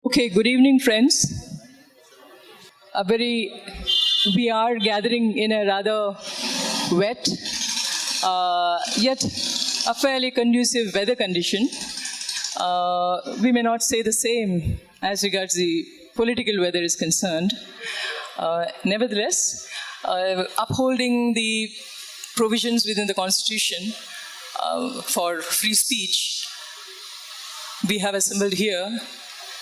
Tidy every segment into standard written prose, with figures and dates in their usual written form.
Okay, good evening, friends. We are gathering in a rather wet, yet a fairly conducive weather condition. We may not say the same as regards the political weather is concerned. Nevertheless, upholding the provisions within the Constitution for free speech, we have assembled here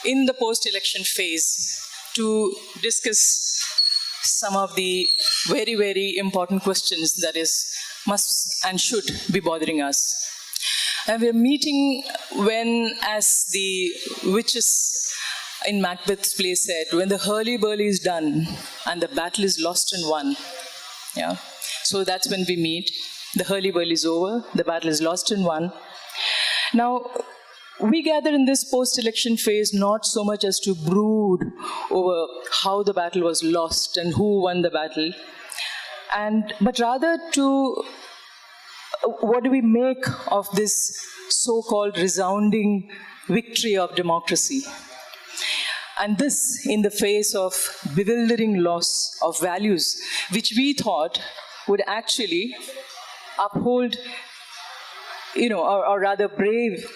in the post-election phase to discuss some of the very, very important questions that must and should be bothering us. And we're meeting when, as the witches in Macbeth's play said, when the hurly-burly is done and the battle is lost and won. Yeah. So that's when we meet. The hurly-burly is over, the battle is lost and won. Now, we gather in this post-election phase not so much as to brood over how the battle was lost and who won the battle, but rather to what do we make of this so-called resounding victory of democracy. And this in the face of bewildering loss of values, which we thought would actually uphold, or rather brave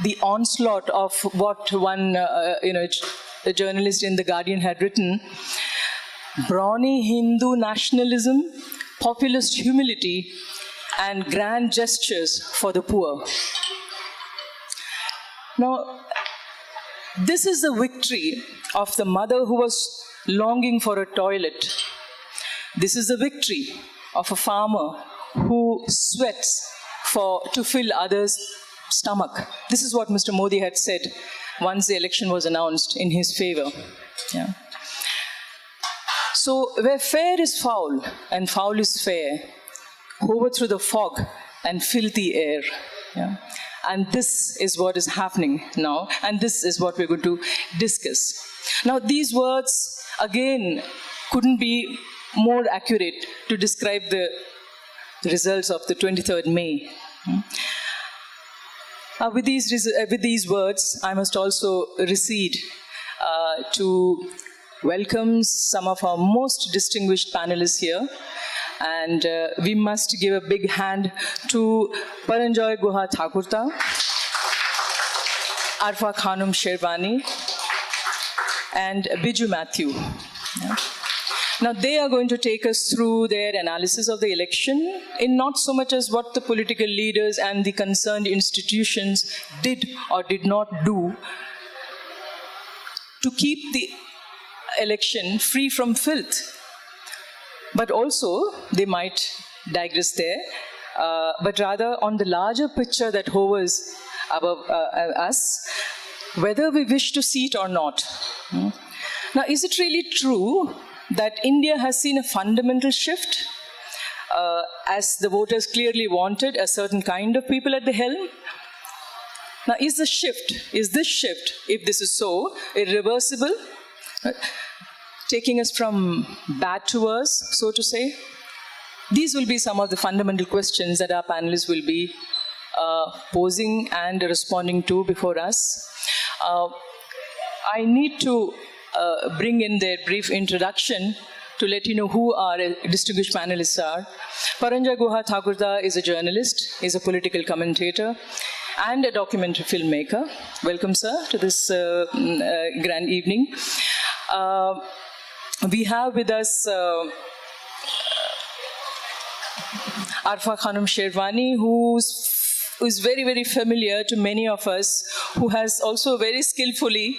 the onslaught of what one, a journalist in The Guardian had written, brawny Hindu nationalism, populist humility, and grand gestures for the poor. Now, this is the victory of the mother who was longing for a toilet. This is the victory of a farmer who sweats to fill others' stomach. This is what Mr. Modi had said once the election was announced in his favor. Yeah. So where fair is foul and foul is fair, hover through the fog and filthy air. Yeah. And this is what is happening now, and this is what we're going to discuss. Now, these words, again, couldn't be more accurate to describe the results of the 23rd May. With these words, I must also recede to welcome some of our most distinguished panelists here. And we must give a big hand to Pranjoy Guha Thakurta, Arafa Khanum Sherwani, and Biju Mathew. Yeah. Now, they are going to take us through their analysis of the election in not so much as what the political leaders and the concerned institutions did or did not do to keep the election free from filth. But also, they might digress there, but rather on the larger picture that hovers above us, whether we wish to see it or not. Now, is it really true that India has seen a fundamental shift, as the voters clearly wanted a certain kind of people at the helm? Now, is this shift, if this is so, irreversible, taking us from bad to worse, so to say? These will be some of the fundamental questions that our panelists will be posing and responding to before us. I need to bring in their brief introduction to let you know who our distinguished panelists are. Pranjoy Guha Thakurta is a journalist, is a political commentator, and a documentary filmmaker. Welcome, sir, to this grand evening. We have with us Arafa Khanum Sherwani, who is very, very familiar to many of us, who has also very skillfully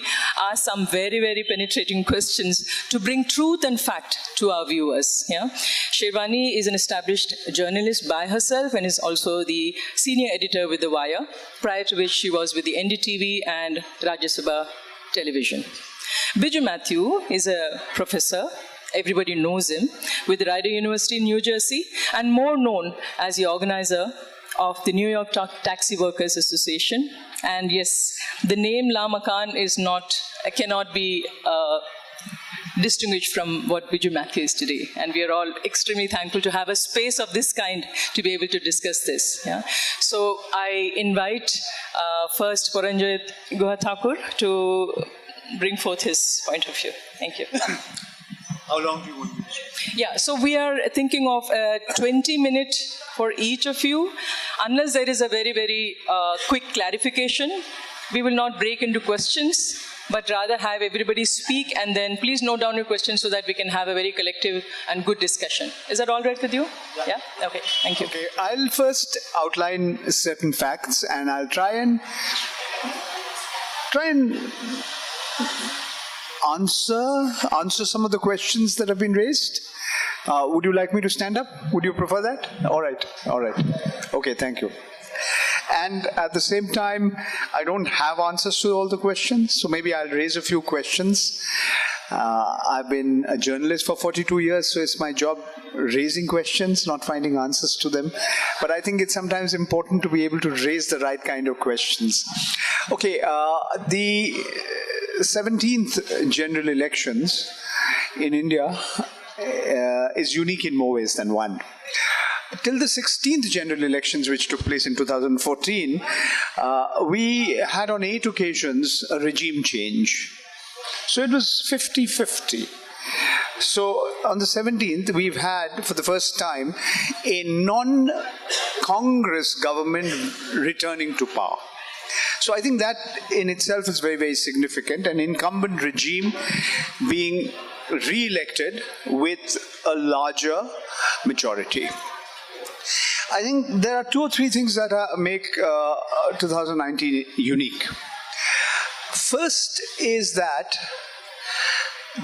asked some very, very penetrating questions to bring truth and fact to our viewers. Yeah? Sherwani is an established journalist by herself and is also the senior editor with The Wire, prior to which she was with the NDTV and Rajya Sabha television. Biju Mathew is a professor, everybody knows him, with Rider University in New Jersey, and more known as the organizer of the New York Taxi Workers Association. And yes, the name Lamakaan cannot be distinguished from what Biju Mathew is today. And we are all extremely thankful to have a space of this kind to be able to discuss this. Yeah? So I invite first Pranjoy Guha Thakur to bring forth his point of view. Thank you. How long do you want me to? Yeah, so we are thinking of a 20-minute for each of you. Unless there is a very, very quick clarification, we will not break into questions, but rather have everybody speak, and then please note down your questions so that we can have a very collective and good discussion. Is that all right with you? Yeah? Okay, thank you. Okay, I'll first outline certain facts, and I'll try and answer some of the questions that have been raised. Would you like me to stand up? Would you prefer that? All right. Okay, thank you. And at the same time, I don't have answers to all the questions, so maybe I'll raise a few questions. I've been a journalist for 42 years, so it's my job raising questions, not finding answers to them. But I think it's sometimes important to be able to raise the right kind of questions. Okay, the 17th general elections in India is unique in more ways than one. Till the 16th general elections, which took place in 2014, we had on 8 occasions a regime change. So it was 50-50. So on the 17th, we've had, for the first time, a non-Congress government returning to power. So I think that in itself is very, very significant. An incumbent regime being re-elected with a larger majority. I think there are 2 or 3 things that make 2019 unique. First is that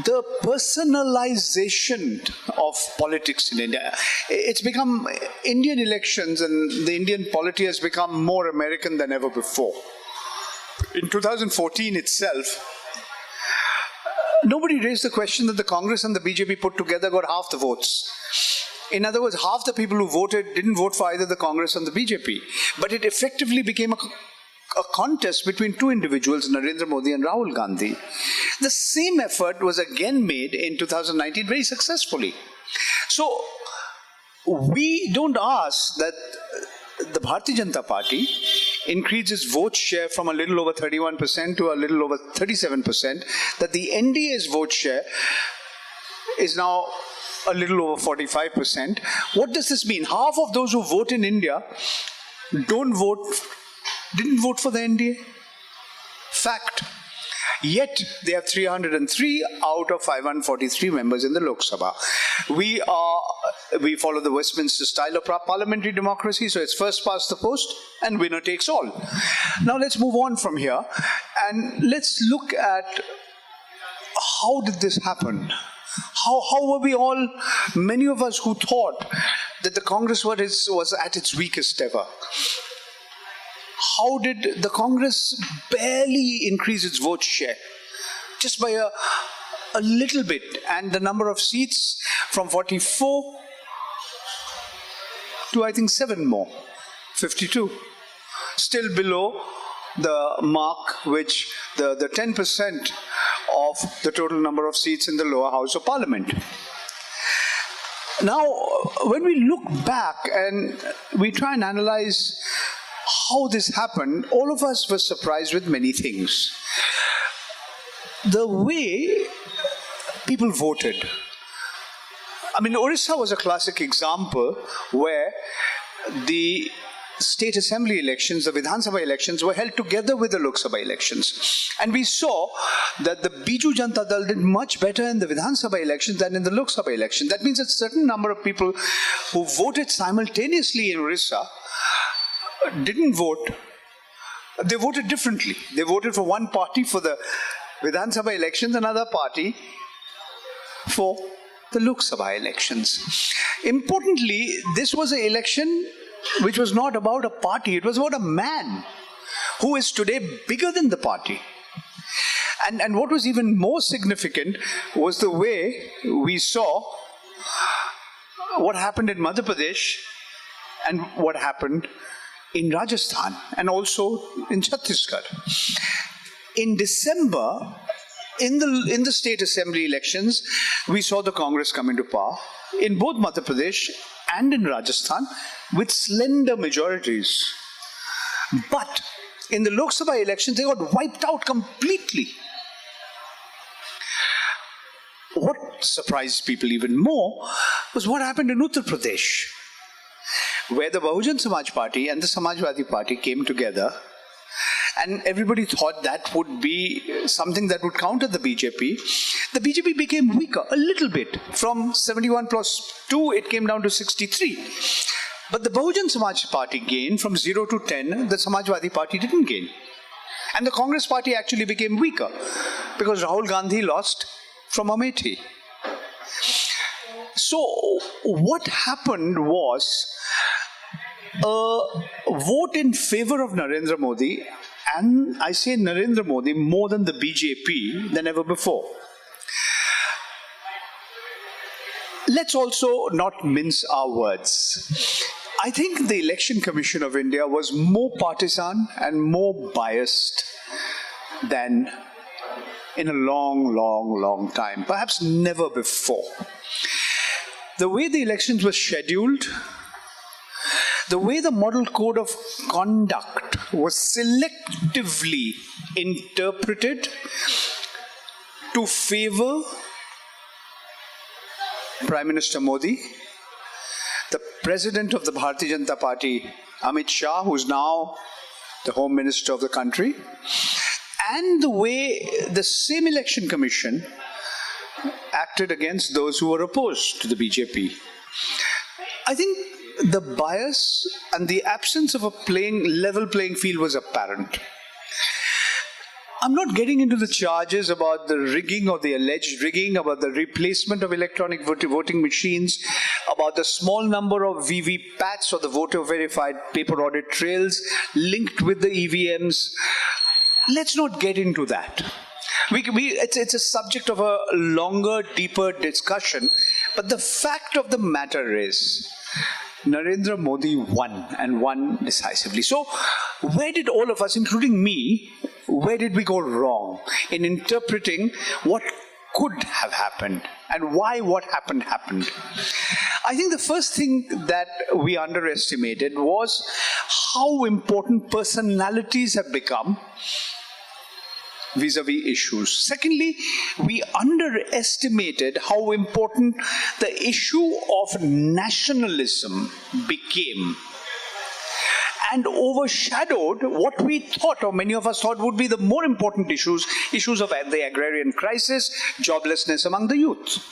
the personalization of politics in India. It's become, Indian elections and the Indian polity has become more American than ever before. In 2014 itself, nobody raised the question that the Congress and the BJP put together got half the votes. In other words, half the people who voted didn't vote for either the Congress or the BJP. But it effectively became a contest between 2 individuals, Narendra Modi and Rahul Gandhi. The same effort was again made in 2019 very successfully. So we don't ask that the Bharatiya Janata Party increase its vote share from a little over 31% to a little over 37%, that the NDA's vote share is now a little over 45%. What does this mean? Half of those who vote in India didn't vote for the NDA. Fact. Yet they have 303 out of 543 members in the Lok Sabha. We follow the Westminster style of parliamentary democracy, so it's first past the post and winner takes all. Now let's move on from here and let's look at how did this happen? How were we all, many of us who thought that the Congress was at its weakest ever? How did the Congress barely increase its vote share? Just by a little bit. And the number of seats from 44 to I think 7 more, 52. Still below the mark which the 10% of the total number of seats in the lower house of parliament. Now, when we look back and we try and analyze how this happened, all of us were surprised with many things. The way people voted. I mean, Orissa was a classic example where the state assembly elections, the Vidhan Sabha elections were held together with the Lok Sabha elections. And we saw that the Biju Janata Dal did much better in the Vidhan Sabha elections than in the Lok Sabha election. That means a certain number of people who voted simultaneously in Orissa didn't vote. They voted differently. They voted for one party for the Vidhan Sabha elections, another party for the Lok Sabha elections. Importantly, this was an election which was not about a party, it was about a man who is today bigger than the party. And what was even more significant was the way we saw what happened in Madhya Pradesh and what happened in Rajasthan and also in Chhattisgarh. In December, in the state assembly elections, we saw the Congress come into power in both Madhya Pradesh and in Rajasthan with slender majorities. But in the Lok Sabha elections, they got wiped out completely. surprised people even more was what happened in Uttar Pradesh, where the Bahujan Samaj Party and the Samajwadi Party came together, and everybody thought that would be something that would counter the BJP. The BJP became weaker a little bit. From 71 plus 2, it came down to 63. But the Bahujan Samaj Party gained from 0 to 10, the Samajwadi Party didn't gain. And the Congress Party actually became weaker because Rahul Gandhi lost from Amethi. So what happened was a vote in favor of Narendra Modi, and I say Narendra Modi more than the BJP than ever before. Let's also not mince our words. I think the Election Commission of India was more partisan and more biased than in a long time, perhaps never before. The way the elections were scheduled, the way the model code of conduct was selectively interpreted to favor Prime Minister Modi, the President of the Bharatiya Janata Party, Amit Shah, who is now the Home Minister of the country, and the way the same Election Commission acted against those who were opposed to the BJP. I think the bias and the absence of a level playing field was apparent. I'm not getting into the charges about the rigging or the alleged rigging, about the replacement of electronic voting machines, about the small number of VVPATs or the voter verified paper audit trails linked with the EVMs. Let's not get into that. It's a subject of a longer, deeper discussion, but the fact of the matter is Narendra Modi won, and won decisively. So where did all of us, including me, where did we go wrong in interpreting what could have happened and why what happened? I think the first thing that we underestimated was how important personalities have become vis-a-vis issues. Secondly, we underestimated how important the issue of nationalism became and overshadowed what we thought, or many of us thought, would be the more important issues of the agrarian crisis, joblessness among the youth.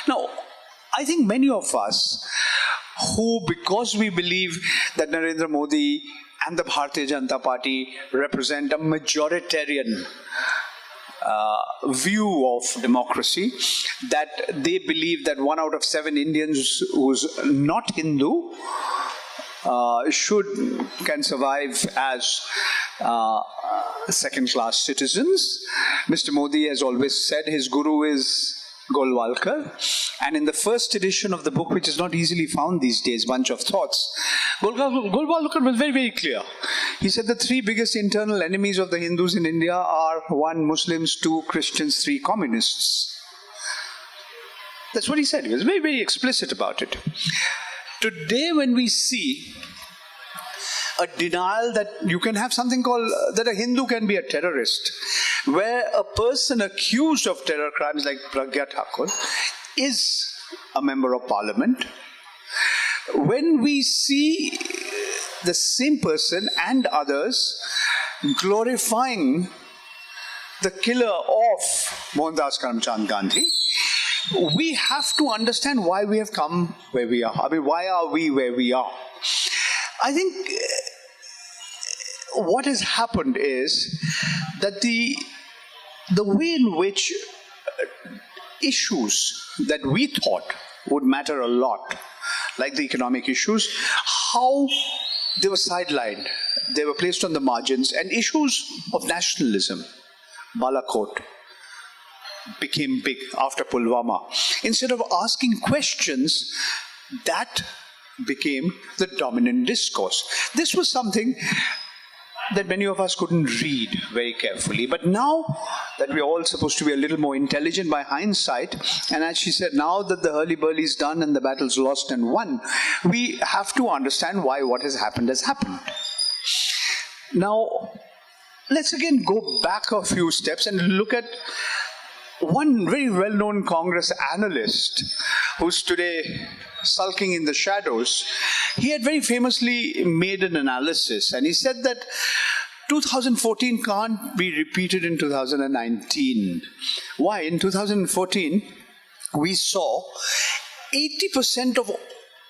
Now, I think many of us who, because we believe that Narendra Modi and the Bharatiya Janata Party represent a majoritarian view of democracy, that they believe that 1 out of 7 Indians who's not Hindu can survive as second-class citizens. Mr. Modi has always said his guru is Golwalkar, and in the first edition of the book, which is not easily found these days, Bunch of Thoughts, Golwalkar was very, very clear. He said the 3 biggest internal enemies of the Hindus in India are 1, Muslims, 2, Christians, 3, communists. That's what he said. He was very, very explicit about it. Today, when we see a denial that you can have something called, that a Hindu can be a terrorist, where a person accused of terror crimes like Pragya Thakur is a member of parliament, when we see the same person and others glorifying the killer of Mohandas Karamchand Gandhi, we have to understand why we have come where we are. I mean, why are we where we are? I think what has happened is that the way in which issues that we thought would matter a lot, like the economic issues, how they were sidelined, they were placed on the margins, and issues of nationalism, Balakot, became big after Pulwama. Instead of asking questions, that became the dominant discourse. This was something that many of us couldn't read very carefully. But now that we're all supposed to be a little more intelligent by hindsight, and as she said, now that the hurly-burly is done and the battle's lost and won, we have to understand why what has happened has happened. Now, let's again go back a few steps and look at one very well-known Congress analyst who's today sulking in the shadows, he had very famously made an analysis, and he said that 2014 can't be repeated in 2019. Why? In 2014, we saw 80% of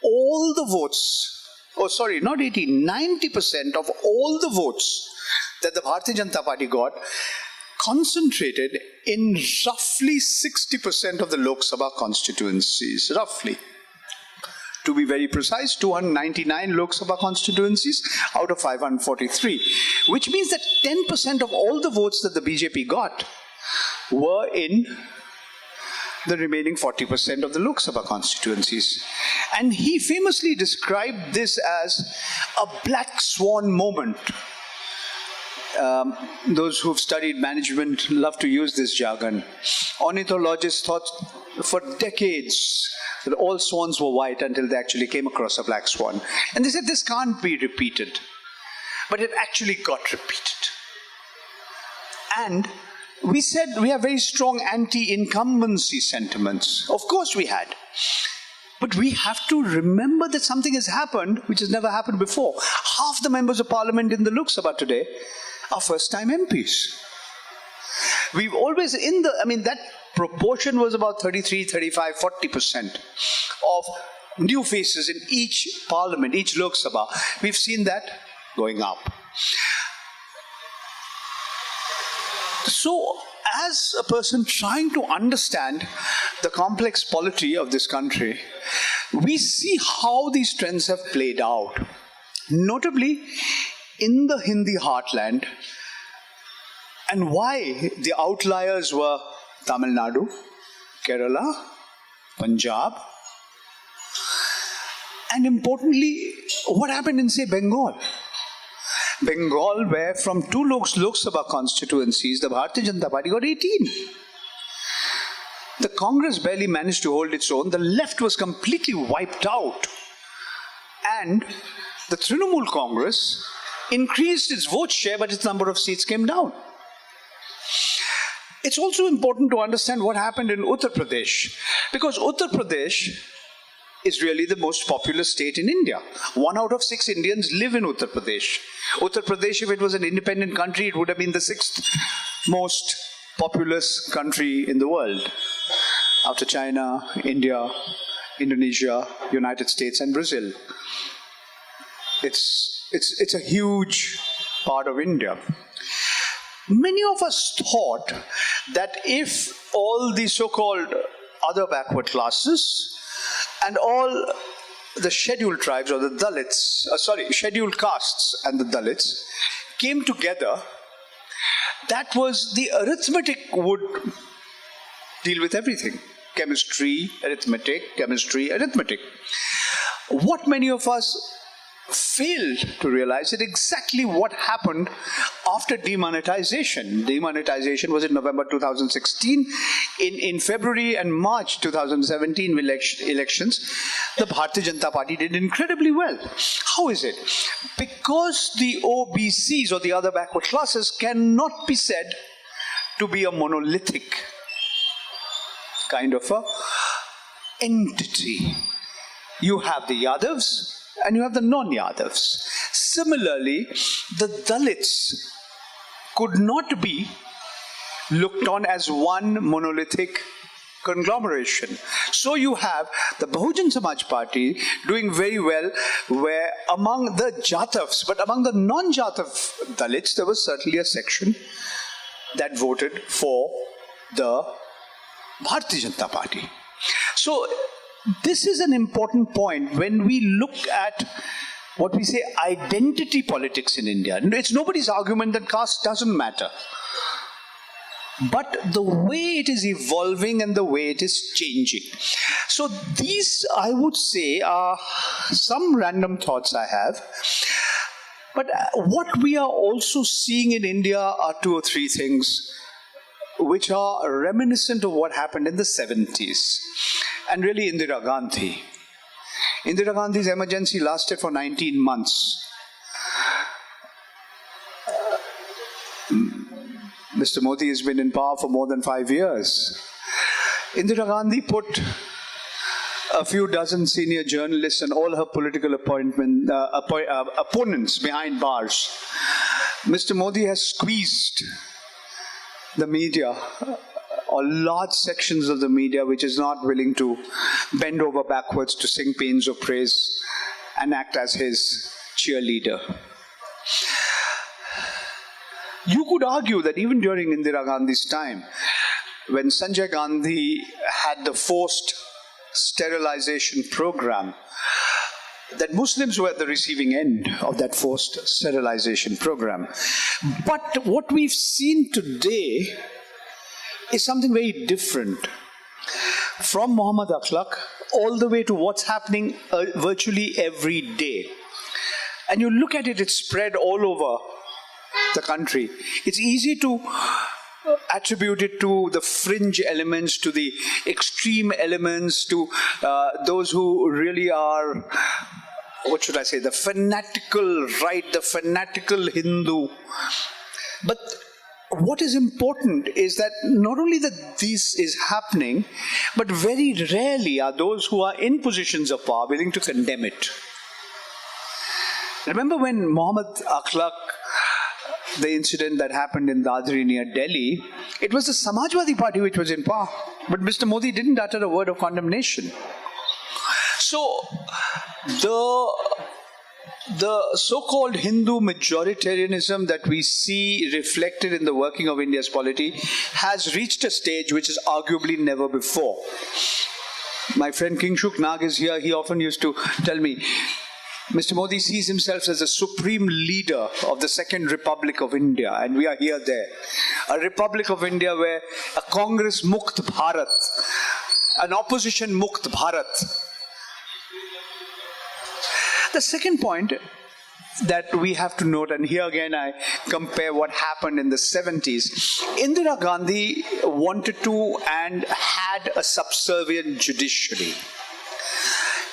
all the votes, not 80, 90% of all the votes that the Bharatiya Janata Party got concentrated in roughly 60% of the Lok Sabha constituencies, roughly. To be very precise, 299 Lok Sabha constituencies out of 543, which means that 10% of all the votes that the BJP got were in the remaining 40% of the Lok Sabha constituencies. And he famously described this as a black swan moment. Those who've studied management love to use this jargon. Ornithologists thought for decades that all swans were white until they actually came across a black swan. And they said this can't be repeated. But it actually got repeated. And we said we have very strong anti-incumbency sentiments. Of course we had. But we have to remember that something has happened which has never happened before. Half the members of parliament in the Lok Sabha today are first-time MPs. We've always, that proportion was about 33, 35, 40% of new faces in each parliament, each Lok Sabha. We've seen that going up. So, as a person trying to understand the complex polity of this country, we see how these trends have played out. Notably, in the Hindi heartland, and why the outliers were Tamil Nadu, Kerala, Punjab, and importantly, what happened in, say, Bengal? Bengal, where from 2 Lok Sabha constituencies, the Bharatiya Janata Party got 18. The Congress barely managed to hold its own. The left was completely wiped out. And the Trinamool Congress increased its vote share, but its number of seats came down. It's also important to understand what happened in Uttar Pradesh, because Uttar Pradesh is really the most populous state in India. 1 out of 6 Indians live in Uttar Pradesh. Uttar Pradesh, if it was an independent country, it would have been the 6th most populous country in the world, after China, India, Indonesia, United States, and Brazil. It's a huge part of India. Many of us thought that if all the so-called other backward classes and all the scheduled tribes, or the Dalits, scheduled castes and the Dalits came together, that was the arithmetic would deal with everything. Chemistry, arithmetic, chemistry, arithmetic. What many of us failed to realize is exactly what happened after demonetization. Demonetization was in November 2016. In February and March 2017 elections, the Bharatiya Janata Party did incredibly well. How is it? Because the OBCs, or the other backward classes, cannot be said to be a monolithic kind of a entity. You have the Yadavs and you have the non-Yadavs. Similarly, the Dalits could not be looked on as one monolithic conglomeration. So you have the Bahujan Samaj Party doing very well, where among the Jatavs, but among the non-Jatav Dalits, there was certainly a section that voted for the Bharatiya Janata Party. So this is an important point when we look at what we say identity politics in India. It's nobody's argument that caste doesn't matter. But the way it is evolving and the way it is changing. So these, I would say, are some random thoughts I have. But what we are also seeing in India are 2 or 3 things which are reminiscent of what happened in the 70s. And really Indira Gandhi. Indira Gandhi's emergency lasted for 19 months. Mr. Modi has been in power for more than 5 years. Indira Gandhi put a few dozen senior journalists and all her political opponents behind bars. Mr. Modi has squeezed the media, or large sections of the media, which is not willing to bend over backwards to sing paeans of praise and act as his cheerleader. You could argue that even during Indira Gandhi's time, when Sanjay Gandhi had the forced sterilization program, that Muslims were at the receiving end of that forced sterilization program. But what we've seen today is something very different. From Muhammad Akhlaq all the way to what's happening virtually every day. And you look at it, it's spread all over the country. It's easy to attribute it to the fringe elements, to the extreme elements, to those who really are, what should I say, the fanatical right, the fanatical Hindu. But what is important is that not only that this is happening, but very rarely are those who are in positions of power willing to condemn it. Remember when Muhammad Akhlaq, the incident that happened in Dadri near Delhi, it was the Samajwadi Party which was in power. But Mr. Modi didn't utter a word of condemnation. So, the so-called Hindu majoritarianism that we see reflected in the working of India's polity has reached a stage which is arguably never before. My friend Kingshuk Nag is here. He often used to tell me, Mr. Modi sees himself as the supreme leader of the Second Republic of India, and we are here there. A Republic of India where a Congress Mukt Bharat, an opposition Mukt Bharat. The second point that we have to note, and here again I compare what happened in the 70s, Indira Gandhi wanted to and had a subservient judiciary.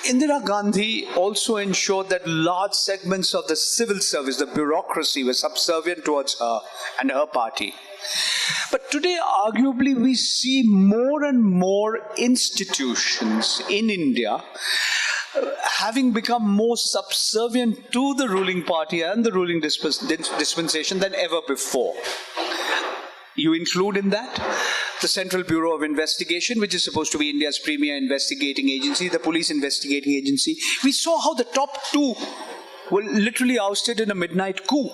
Indira Gandhi also ensured that large segments of the civil service, the bureaucracy, were subservient towards her and her party. But today, arguably, we see more and more institutions in India having become more subservient to the ruling party and the ruling dispensation than ever before. You include in that the Central Bureau of Investigation, which is supposed to be India's premier investigating agency, the police investigating agency. We saw how the top two were literally ousted in a midnight coup.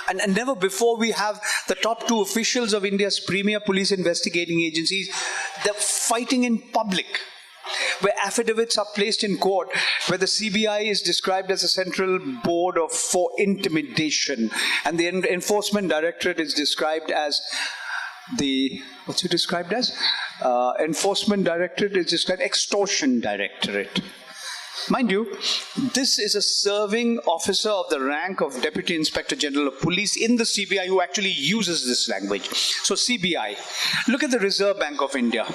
And never before we have the top two officials of India's premier police investigating agencies, they're fighting in public, where affidavits are placed in court, where the CBI is described as a central board for intimidation, and the Enforcement Directorate is described as the, what's it described as? Enforcement Directorate is described Extortion Directorate. Mind you, this is a serving officer of the rank of Deputy Inspector General of Police in the CBI who actually uses this language. So CBI, look at the Reserve Bank of India.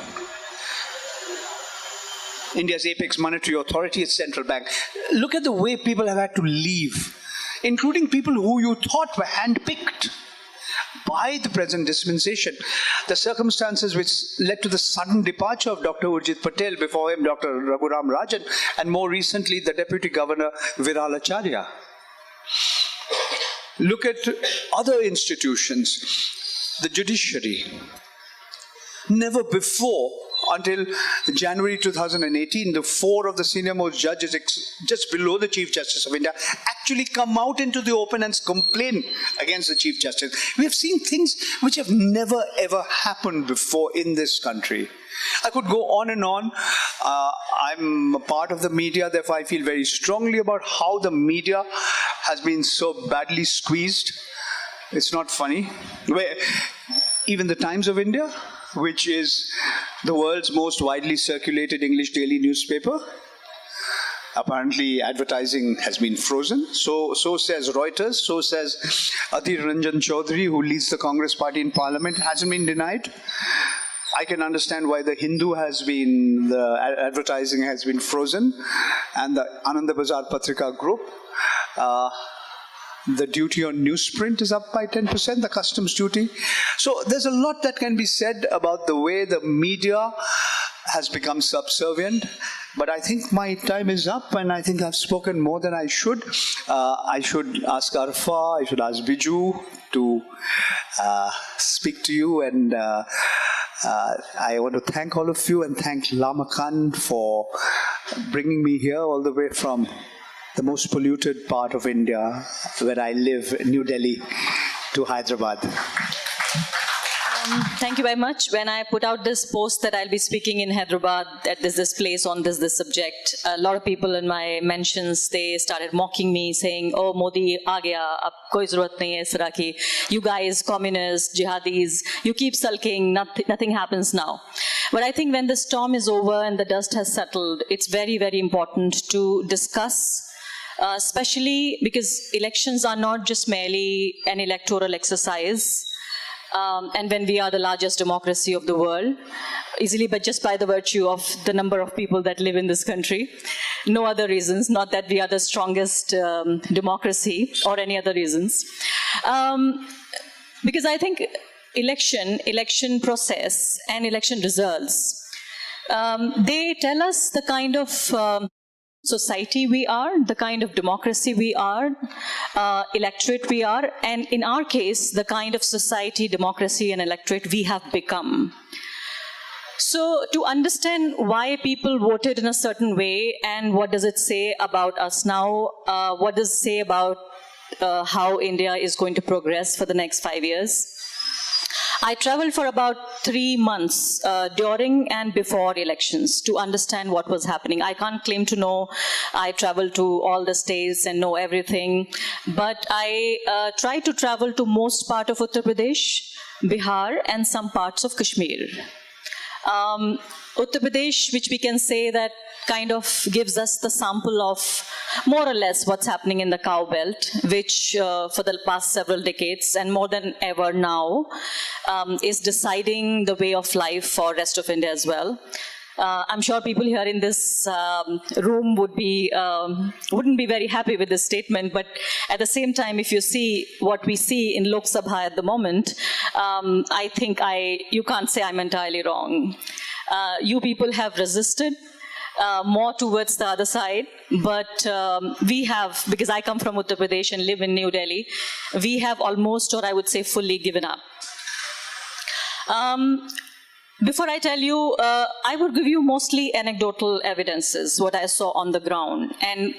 India's apex monetary authority, its central bank. Look at the way people have had to leave, including people who you thought were handpicked by the present dispensation. The circumstances which led to the sudden departure of Dr. Urjit Patel, before him Dr. Raghuram Rajan, and more recently the Deputy Governor Viralacharya. Look at other institutions, the judiciary. Never before, until January 2018, the four of the senior most judges, just below the Chief Justice of India, actually come out into the open and complain against the Chief Justice. We have seen things which have never ever happened before in this country. I could go on and on. I'm a part of the media, therefore I feel very strongly about how the media has been so badly squeezed. It's not funny. Where even the Times of India, which is the world's most widely circulated English daily newspaper, apparently advertising has been frozen. So says Reuters, so says Adhir Ranjan Chaudhary, who leads the Congress party in Parliament, hasn't been denied. I can understand why the Hindu has been, the advertising has been frozen, and the Ananda Bazar Patrika group. The duty on newsprint is up by 10%, the customs duty. So there's a lot that can be said about the way the media has become subservient. But I think my time is up, and I think I've spoken more than I should. I should ask Arafa, I should ask Biju to speak to you, and I want to thank all of you and thank Lamakaan for bringing me here all the way from the most polluted part of India, where I live, New Delhi, to Hyderabad. Thank you very much. When I put out this post that I'll be speaking in Hyderabad, that there's this place on this subject, a lot of people in my mentions, they started mocking me, saying, oh, Modi aa gaya, ab koi zarurat nahi hai is tarah ki. You guys, communists, jihadis, you keep sulking, nothing happens now. But I think when the storm is over and the dust has settled, it's very, very important to discuss, especially because elections are not just merely an electoral exercise. And when we are the largest democracy of the world, easily, but just by the virtue of the number of people that live in this country, no other reasons, not that we are the strongest democracy or any other reasons. Because I think election process and election results, they tell us the kind of society we are, the kind of democracy we are, electorate we are, and in our case, the kind of society, democracy, and electorate we have become. So to understand why people voted in a certain way and what does it say about us now, what does it say about how India is going to progress for the next 5 years, I traveled for about 3 months during and before elections to understand what was happening. I can't claim to know. I traveled to all the states and know everything. But I tried to travel to most part of Uttar Pradesh, Bihar, and some parts of Kashmir. Uttar Pradesh, which we can say that kind of gives us the sample of more or less what's happening in the cow belt, which for the past several decades and more than ever now is deciding the way of life for rest of India as well. I'm sure people here in this room wouldn't be very happy with this statement, but at the same time, if you see what we see in Lok Sabha at the moment, I think you can't say I'm entirely wrong. You people have resisted more towards the other side, but we have, because I come from Uttar Pradesh and live in New Delhi, we have almost, or I would say fully given up. Before I tell you, I would give you mostly anecdotal evidences, what I saw on the ground. And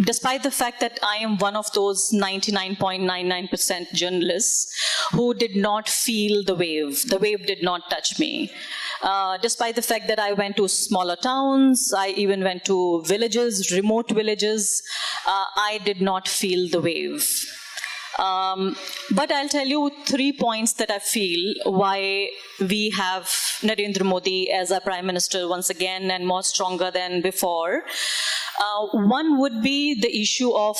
despite the fact that I am one of those 99.99% journalists who did not feel the wave did not touch me. Despite the fact that I went to smaller towns, I even went to villages, remote villages, I did not feel the wave. But I'll tell you 3 points that I feel why we have Narendra Modi as our Prime Minister once again and more stronger than before. One would be the issue of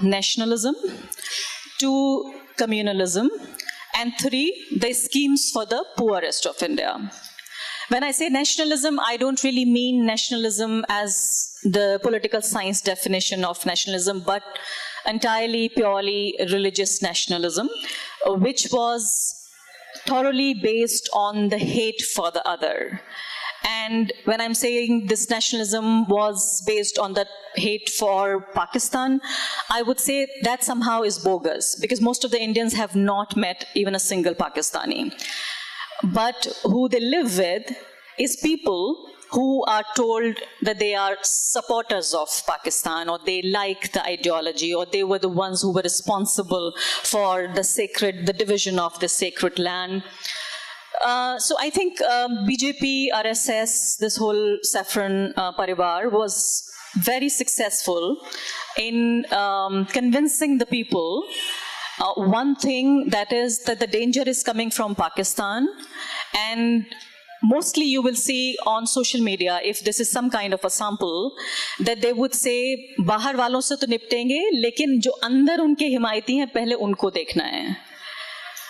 nationalism, 2, communalism, and 3, the schemes for the poorest of India. When I say nationalism, I don't really mean nationalism as the political science definition of nationalism, but entirely, purely religious nationalism, which was thoroughly based on the hate for the other. And when I'm saying this nationalism was based on the hate for Pakistan, I would say that somehow is bogus, because most of the Indians have not met even a single Pakistani. But who they live with is people who are told that they are supporters of Pakistan, or they like the ideology, or they were the ones who were responsible for the division of the sacred land. So I think BJP, RSS, this whole saffron parivar was very successful in convincing the people one thing, that is that the danger is coming from Pakistan, and mostly you will see on social media, if this is some kind of a sample, that they would say, bahar walon se to niptenge, lekin jo andar unke himayati hain, pehle unko dekhna hai.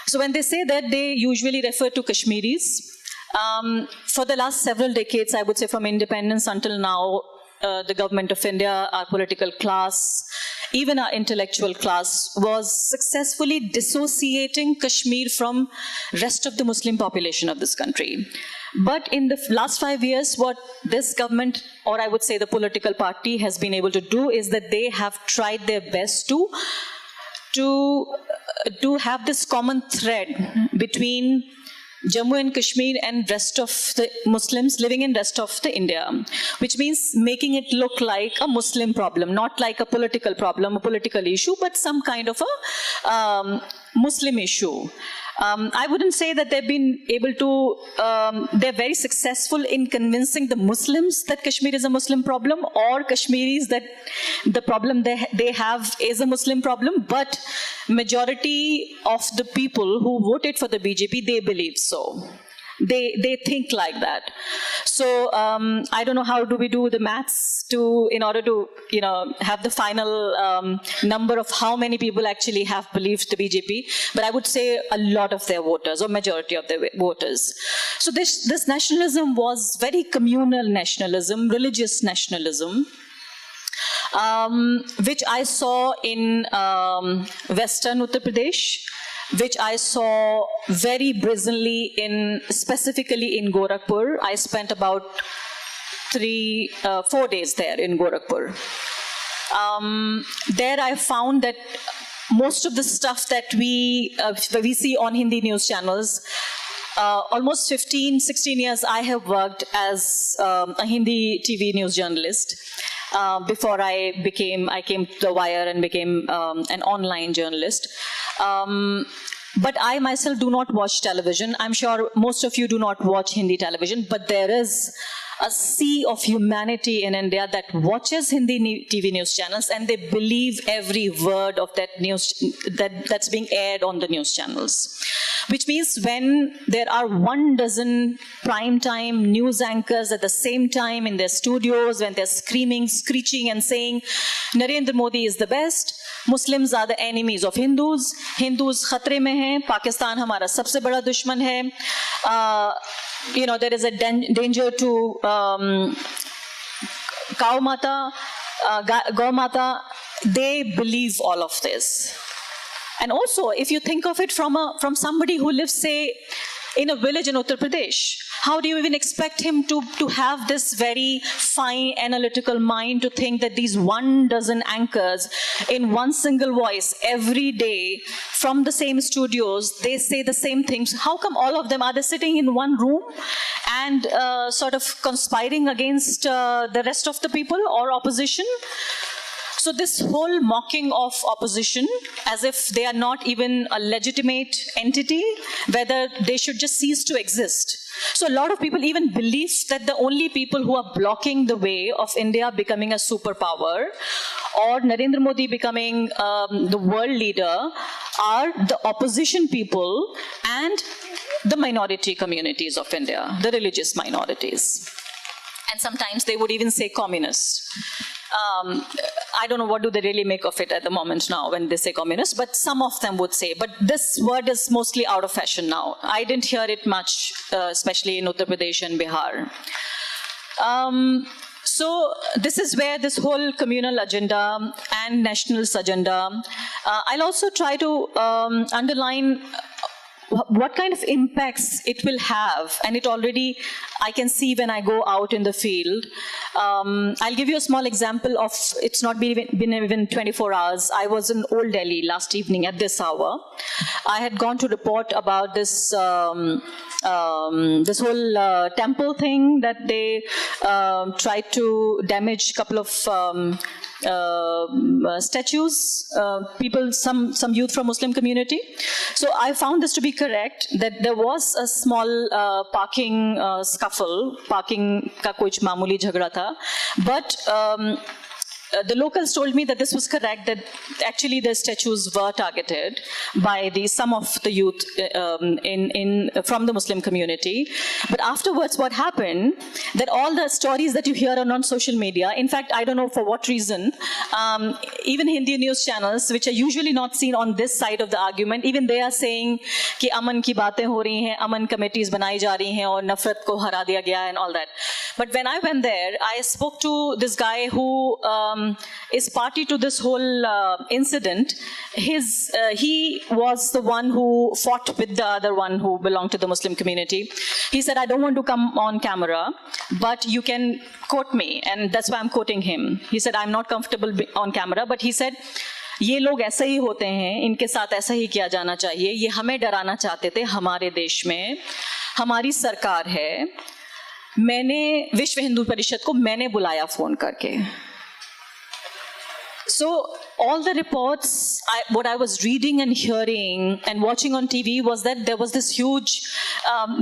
So when they say that, they usually refer to Kashmiris. For the last several decades, I would say from independence until now, the government of India, our political class, even our intellectual class, was successfully dissociating Kashmir from rest of the Muslim population of this country. But in the last 5 years, what this government, or I would say the political party, has been able to do is that they have tried their best to have this common thread between Jammu and Kashmir and rest of the Muslims living in rest of the India, which means making it look like a Muslim problem, not like a political problem, a political issue, but some kind of a Muslim issue. I wouldn't say that they've been able to, they're very successful in convincing the Muslims that Kashmir is a Muslim problem, or Kashmiris that the problem they have is a Muslim problem, but majority of the people who voted for the BJP, they believe so. They think like that. So I don't know how do we do the maths in order to have the final number of how many people actually have believed the BJP, but I would say a lot of their voters, or majority of their voters. So this nationalism was very communal nationalism, religious nationalism, which I saw in Western Uttar Pradesh, which I saw very brazenly specifically in Gorakhpur. I spent about 4 days there in Gorakhpur. There I found that most of the stuff that we see on Hindi news channels, almost 15, 16 years I have worked as a Hindi TV news journalist. Before I came to The Wire and became an online journalist. But I myself do not watch television. I'm sure most of you do not watch Hindi television, but there is a sea of humanity in India that watches Hindi TV news channels, and they believe every word of that news that's being aired on the news channels. Which means when there are 12 primetime news anchors at the same time in their studios, when they're screaming, screeching and saying, Narendra Modi is the best, Muslims are the enemies of Hindus, Hindus khatre mein hain, Pakistan hamara sabse bada dushman hai, there is a danger to cow mata, Gau Mata, they believe all of this. And also, if you think of it from somebody who lives, say, in a village in Uttar Pradesh, how do you even expect him to have this very fine analytical mind to think that these 12 anchors in one single voice every day from the same studios, they say the same things? How come all of them are they sitting in one room and sort of conspiring against the rest of the people or opposition? So this whole mocking of opposition as if they are not even a legitimate entity, whether they should just cease to exist. So a lot of people even believe that the only people who are blocking the way of India becoming a superpower or Narendra Modi becoming the world leader are the opposition people and the minority communities of India, the religious minorities. And sometimes they would even say communists. I don't know what do they really make of it at the moment now when they say communist, but some of them would say. But this word is mostly out of fashion now. I didn't hear it much, especially in Uttar Pradesh and Bihar. So this is where this whole communal agenda and nationalist agenda, I'll also try to underline what kind of impacts it will have, and it already I can see when I go out in the field. I'll give you a small example of, it's not been even 24 hours. I was in Old Delhi last evening at this hour. I had gone to report about this this whole temple thing that they tried to damage a couple of statues, people, some youth from Muslim community. So I found this to be correct, that there was a small parking scuffle, parking ka kuch mamuli jhagda tha, but the locals told me that this was correct, that actually the statues were targeted by some of the youth from the Muslim community. But afterwards what happened, that all the stories that you hear on social media, in fact, I don't know for what reason, even Hindi news channels, which are usually not seen on this side of the argument, even they are saying कि अमन की बातें हो रही हैं, अमन committees बनाई जा रही हैं और नफरत को हरा दिया गया and all that. But when I went there, I spoke to this guy who is party to this whole incident. He was the one who fought with the other one who belonged to the Muslim community. He said, I don't want to come on camera, but you can quote me. And that's why I'm quoting him. He said, I'm not comfortable on camera, but he said, ये लोग ऐसे ही होते हैं, इनके साथ ऐसा ही किया जाना चाहिए, ये हमें डराना चाहते थे, हमारे देश में हमारी सरकार है, मैंने विश्व हिंदू परिषद को मैंने बुलाया फोन करके. So all the reports, what I was reading and hearing and watching on TV was that there was this huge,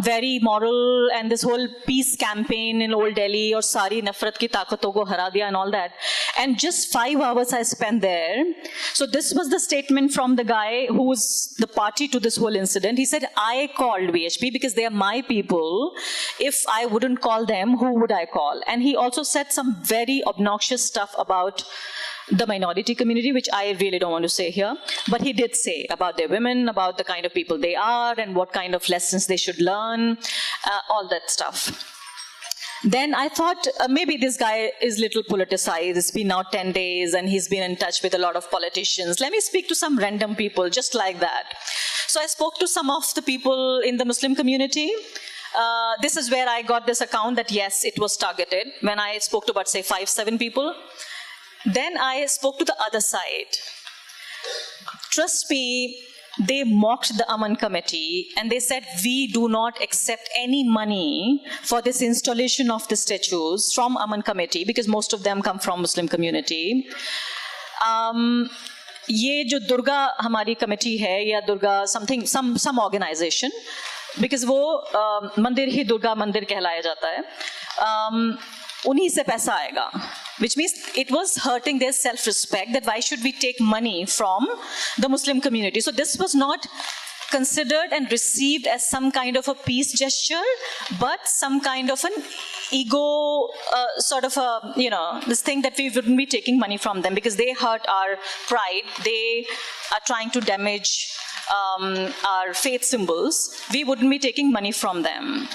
very moral and this whole peace campaign in Old Delhi or Sari Nafrat ki Taakoton ko hara diya and all that. And just 5 hours I spent there. So this was the statement from the guy who was the party to this whole incident. He said, I called VHP because they are my people. If I wouldn't call them, who would I call? And he also said some very obnoxious stuff about the minority community, which I really don't want to say here, but he did say about their women, about the kind of people they are and what kind of lessons they should learn, all that stuff. Then I thought maybe this guy is little politicized. It's been now 10 days and he's been in touch with a lot of politicians. Let me speak to some random people just like that. So I spoke to some of the people in the Muslim community. This is where I got this account that yes, it was targeted when I spoke to about say 5-7 people. Then I spoke to the other side. Trust me, they mocked the Aman committee and they said, we do not accept any money for this installation of the statues from Aman committee because most of them come from Muslim community. ये जो दुर्गा हमारी committee है या Durga something, some organization, because वो मंदिर ही दुर्गा मंदिर कहलाया जाता है, उन्हीं से पैसा आएगा, which means it was hurting their self-respect that why should we take money from the Muslim community. So this was not considered and received as some kind of a peace gesture, but some kind of an ego sort of a, you know, this thing that we wouldn't be taking money from them because they hurt our pride, they are trying to damage our faith symbols, we wouldn't be taking money from them.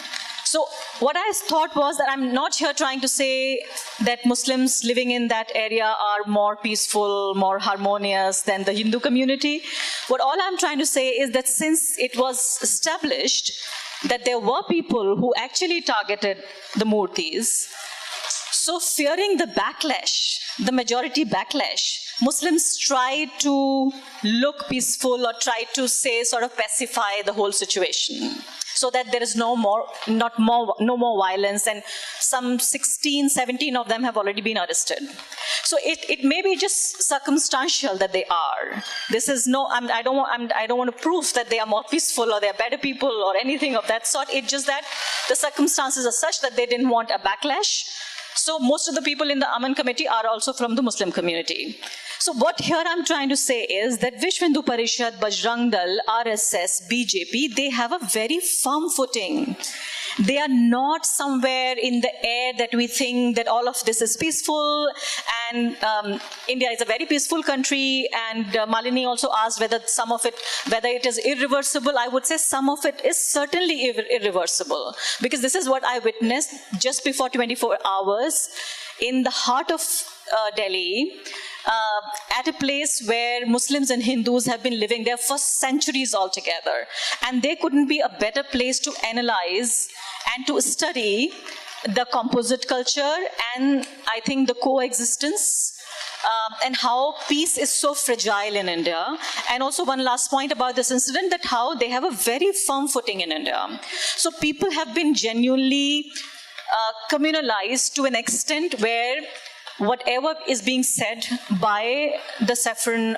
So what I thought was that I'm not here trying to say that Muslims living in that area are more peaceful, more harmonious than the Hindu community. What all I'm trying to say is that since it was established that there were people who actually targeted the murtis, so fearing the backlash, the majority backlash, Muslims tried to look peaceful or tried to say, sort of pacify the whole situation, so that there is no more violence, and some 16, 17 of them have already been arrested. So it may be just circumstantial that they are. This is no, I don't want to prove that they are more peaceful or they are better people or anything of that sort. It's just that the circumstances are such that they didn't want a backlash. So most of the people in the Aman committee are also from the Muslim community. So what here I'm trying to say is that Vishwa Hindu Parishad, Bajrang Dal, RSS, BJP, they have a very firm footing. They are not somewhere in the air that we think that all of this is peaceful, and India is a very peaceful country, and Malini also asked whether some of it, whether it is irreversible. I would say some of it is certainly irreversible, because this is what I witnessed just before 24 hours in the heart of Delhi, at a place where Muslims and Hindus have been living there for centuries altogether. And there couldn't be a better place to analyze and to study the composite culture and I think the coexistence and how peace is so fragile in India. And also one last point about this incident, that how they have a very firm footing in India. So people have been genuinely communalized to an extent where whatever is being said by the saffron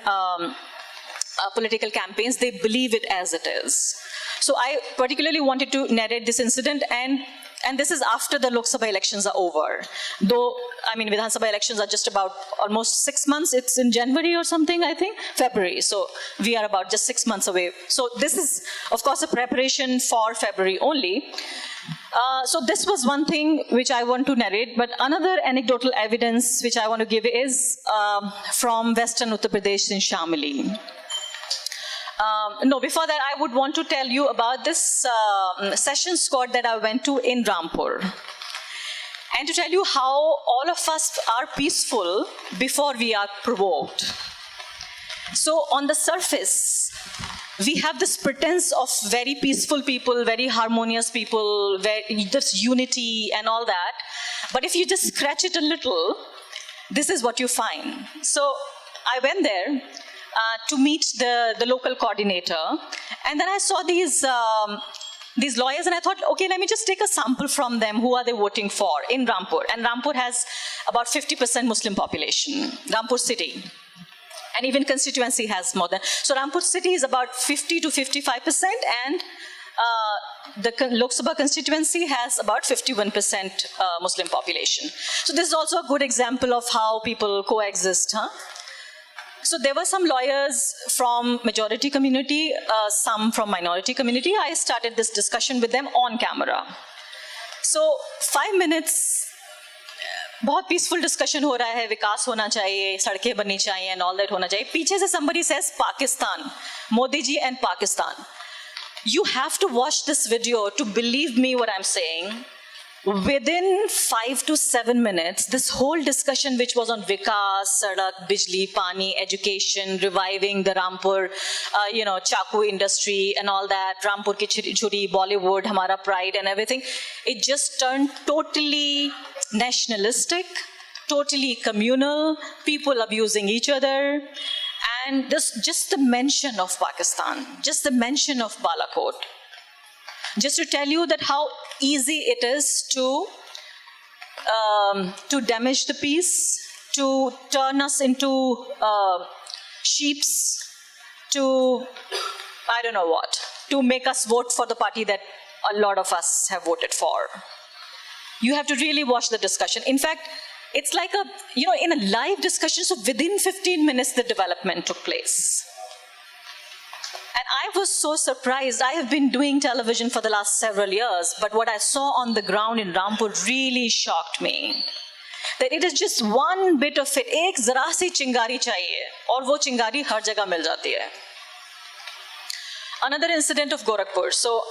political campaigns, they believe it as it is. So I particularly wanted to narrate this incident, and this is after the Lok Sabha elections are over. Though, I mean, Vidhan Sabha elections are just about almost 6 months. It's in January or something, I think, February. So we are about just 6 months away. So this is, of course, a preparation for February only. So this was one thing which I want to narrate, but another anecdotal evidence which I want to give is from Western Uttar Pradesh in Shamli. No, before that I would want to tell you about this session squad that I went to in Rampur. and to tell you how all of us are peaceful before we are provoked. So on the surface, we have this pretense of very peaceful people, very harmonious people, there's unity and all that. But if you just scratch it a little, this is what you find. So I went there to meet the local coordinator, and then I saw these lawyers, and I thought, okay, let me just take a sample from them. Who are they voting for in Rampur? And Rampur has about 50% Muslim population, Rampur city. And even constituency has more than. So Rampur city is about 50 to 55%, and the Lok Sabha constituency has about 51% Muslim population. So this is also a good example of how people coexist. Huh? So there were some lawyers from majority community, some from minority community. I started this discussion with them on camera. So 5 minutes, बहुत peaceful discussion हो रहा है, विकास होना चाहिए, सड़कें बननी चाहिए, and all that होना चाहिए. पीछे से somebody says Pakistan, Modi ji and Pakistan. You have to watch this video to believe me what I'm saying. Within 5 to 7 minutes, this whole discussion which was on Vikas, Sadak, Bijli, Pani, education, reviving the Rampur, chaku industry and all that, Rampur ki churi, Bollywood, Hamara pride and everything, it just turned totally nationalistic, totally communal, people abusing each other, and just the mention of Pakistan, just the mention of Balakot. Just to tell you that how easy it is to damage the peace, to turn us into sheeps, to, I don't know what, to make us vote for the party that a lot of us have voted for. You have to really watch the discussion. In fact, it's like in a live discussion, so within 15 minutes, the development took place. And I was so surprised. I have been doing television for the last several years, but what I saw on the ground in Rampur really shocked me. That it is just one bit of it. एक जरा सी चिंगारी चाहिए, और वो चिंगारी हर जगह मिल जाती है. Another incident of Gorakhpur. So,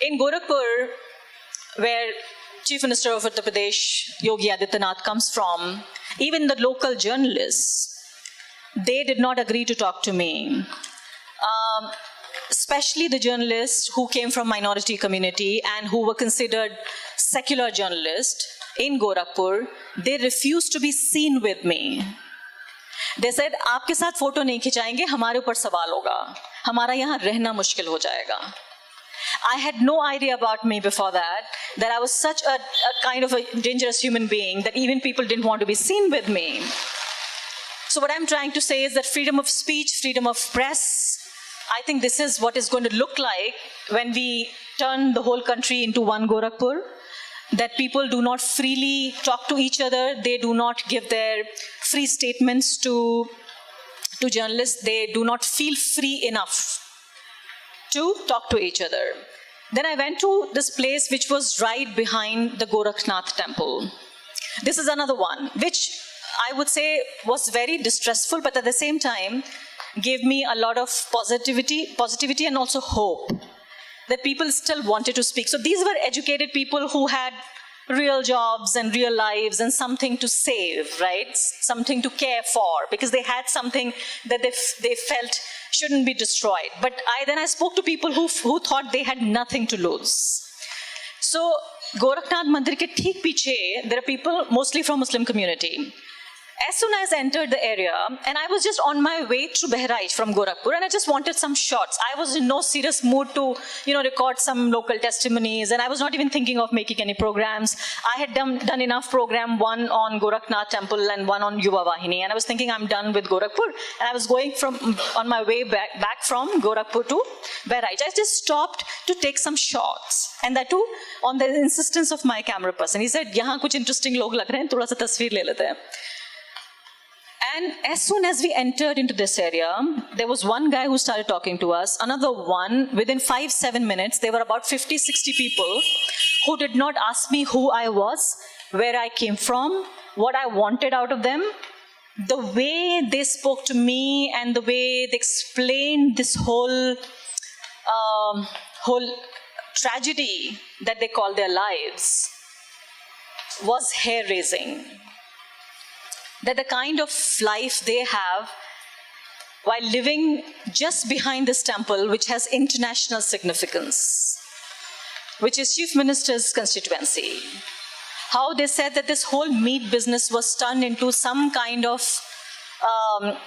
in Gorakhpur, where Chief Minister of Uttar Pradesh, Yogi Adityanath, comes from, even the local journalists, they did not agree to talk to me. Especially the journalists who came from minority community and who were considered secular journalists in Gorakhpur, they refused to be seen with me. They said, आपके साथ photo नहीं खिंचाएंगे, हमारे ऊपर सवाल होगा, हमारा यहाँ रहना मुश्किल हो जाएगा. I had no idea about me before that I was such a kind of a dangerous human being that even people didn't want to be seen with me. So what I'm trying to say is that freedom of speech, freedom of press, I think this is what is going to look like when we turn the whole country into one Gorakhpur, that people do not freely talk to each other, they do not give their free statements to journalists, they do not feel free enough to talk to each other. Then I went to this place which was right behind the Gorakhnath temple. This is another one, which I would say was very distressful, but at the same time, gave me a lot of positivity and also hope that people still wanted to speak. So these were educated people who had real jobs and real lives and something to save, right? Something to care for, because they had something that they felt shouldn't be destroyed. But then I spoke to people who thought they had nothing to lose. So Gorakhnath Mandir ke theek piche, there are people mostly from Muslim community. As soon as I entered the area, and I was just on my way to Bahraich from Gorakhpur, and I just wanted some shots. I was in no serious mood to, record some local testimonies, and I was not even thinking of making any programs. I had done enough program, one on Gorakhnath temple and one on Yuva Vahini, and I was thinking I'm done with Gorakhpur, and I was going on my way back from Gorakhpur to Bahraich. I just stopped to take some shots, and that too on the insistence of my camera person. He said, "Yahan kuch interesting log lag rahe hain, thoda sa tasveer le lete hain." And as soon as we entered into this area, there was one guy who started talking to us, another one, within 5-7 minutes, there were about 50-60 people who did not ask me who I was, where I came from, what I wanted out of them. The way they spoke to me and the way they explained this whole tragedy that they call their lives, was hair-raising. That the kind of life they have while living just behind this temple, which has international significance, which is Chief Minister's constituency. How they said that this whole meat business was turned into some kind of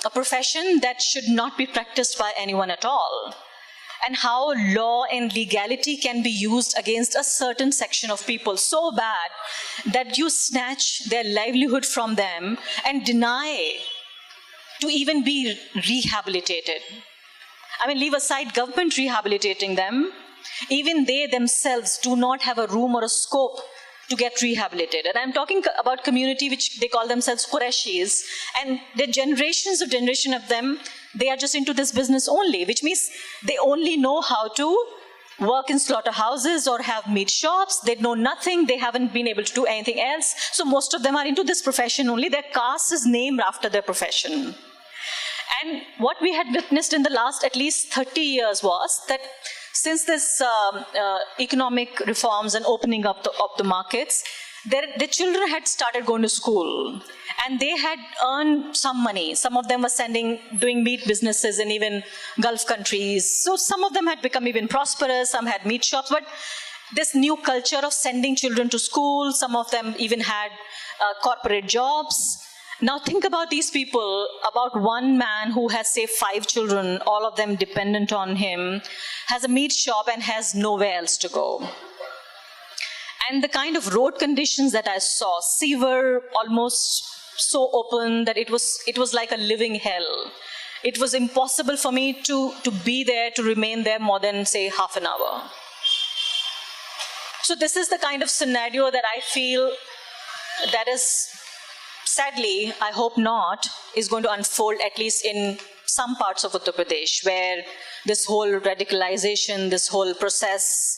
a profession that should not be practiced by anyone at all. And how law and legality can be used against a certain section of people so bad that you snatch their livelihood from them and deny to even be rehabilitated. I mean, leave aside government rehabilitating them, even they themselves do not have a room or a scope to get rehabilitated. And I'm talking about community which they call themselves Qurayshis, and the generations of them, they are just into this business only, which means they only know how to work in slaughterhouses or have meat shops. They know nothing. They haven't been able to do anything else. So most of them are into this profession only. Their caste is named after their profession. And what we had witnessed in the last at least 30 years was that since this economic reforms and opening up of the markets, the children had started going to school and they had earned some money. Some of them were doing meat businesses in even Gulf countries. So some of them had become even prosperous, some had meat shops, but this new culture of sending children to school, some of them even had corporate jobs. Now think about these people, about one man who has, say, 5 children, all of them dependent on him, has a meat shop and has nowhere else to go. And the kind of road conditions that I saw, severe, almost so open that it was like a living hell. It was impossible for me to be there, to remain there more than, say, half an hour. So this is the kind of scenario that I feel that is, sadly, I hope not, is going to unfold at least in some parts of Uttar Pradesh, where this whole radicalization, this whole process,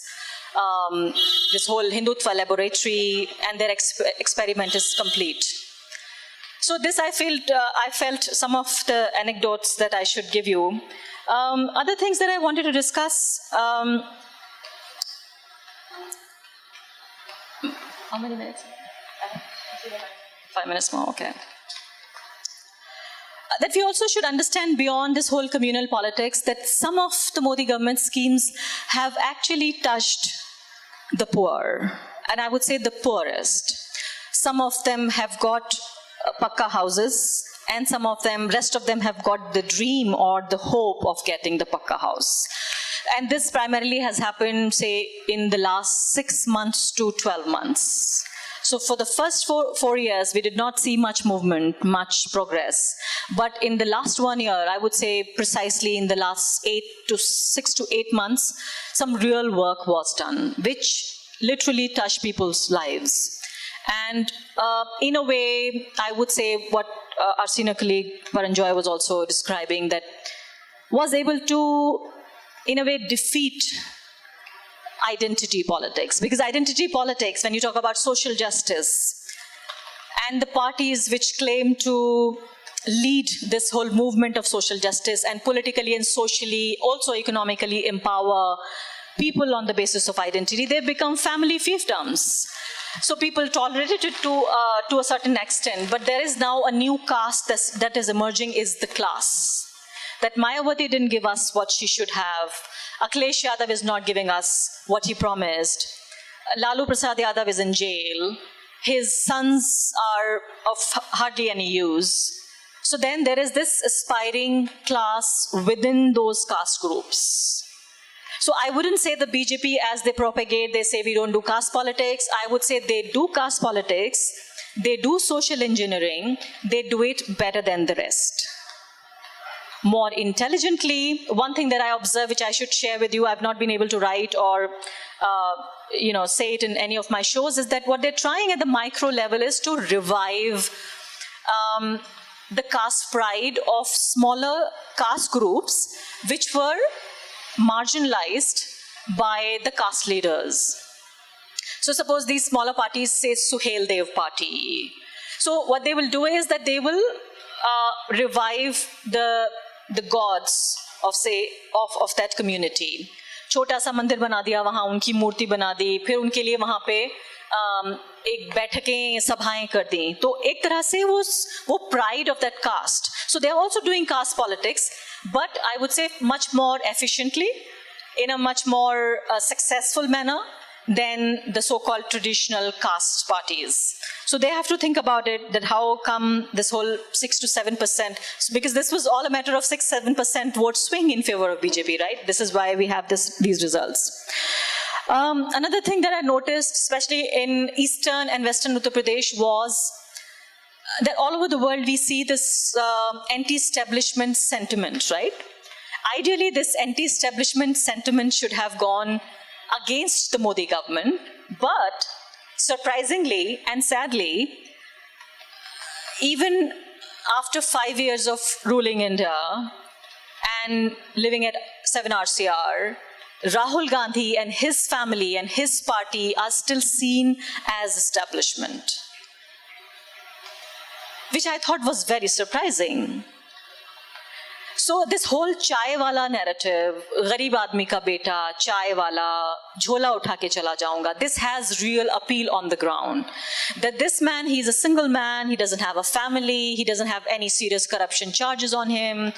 this whole Hindutva laboratory and their experiment is complete. So this I felt some of the anecdotes that I should give you. Other things that I wanted to discuss. How many minutes? 5 minutes more, okay. That we also should understand beyond this whole communal politics that some of the Modi government schemes have actually touched the poor, and I would say the poorest. Some of them have got pakka houses, and some of them, rest of them have got the dream or the hope of getting the pakka house. And this primarily has happened, say, in the last 6 months to 12 months. So for the first four years, we did not see much movement, much progress. But in the last 1 year, I would say precisely in the last 6 to 8 months, some real work was done, which literally touched people's lives. And in a way, I would say what our senior colleague Pranjoy was also describing, that was able to, in a way, defeat identity politics. Because identity politics, when you talk about social justice, and the parties which claim to lead this whole movement of social justice and politically and socially, also economically empower people on the basis of identity, they become family fiefdoms. So people tolerate it to a certain extent, but there is now a new caste that is emerging, is the class. That Mayawati didn't give us what she should have. Akhilesh Yadav is not giving us what he promised. Lalu Prasad Yadav is in jail. His sons are of hardly any use. So then there is this aspiring class within those caste groups. So I wouldn't say the BJP, as they propagate, they say we don't do caste politics. I would say they do caste politics. They do social engineering. They do it better than the rest. More intelligently. One thing that I observe, which I should share with you, I've not been able to write or say it in any of my shows, is that what they're trying at the micro level is to revive the caste pride of smaller caste groups which were marginalized by the caste leaders. So suppose these smaller parties say Suhail Dev party. So what they will do is that they will revive the gods of, say, of that community. छोटा सा मंदिर बना दिया, वहाँ उनकी मूर्ति बना दी, फिर उनके लिए वहाँ पे एक बैठकें सभाएं कर दी. तो एक तरह से वो pride of that caste. So they are also doing caste politics, but I would say much more efficiently, in a much more successful manner than the so-called traditional caste parties. So they have to think about it, that how come this whole 6 to 7%, because this was all a matter of 6-7% vote swing in favor of BJP, right? This is why we have these results. Another thing that I noticed, especially in eastern and western Uttar Pradesh, was that all over the world we see this anti-establishment sentiment, right? Ideally, this anti-establishment sentiment should have gone against the Modi government, but surprisingly and sadly, even after 5 years of ruling India and living at 7 RCR, Rahul Gandhi and his family and his party are still seen as establishment, which I thought was very surprising. So this whole chai wala narrative, गरीब आदमी का बेटा, chai wala, झोला उठा के चला जाऊंगा, this has real appeal on the ground. That this man, he's a single man, he doesn't have a family, he doesn't have any serious corruption charges on him.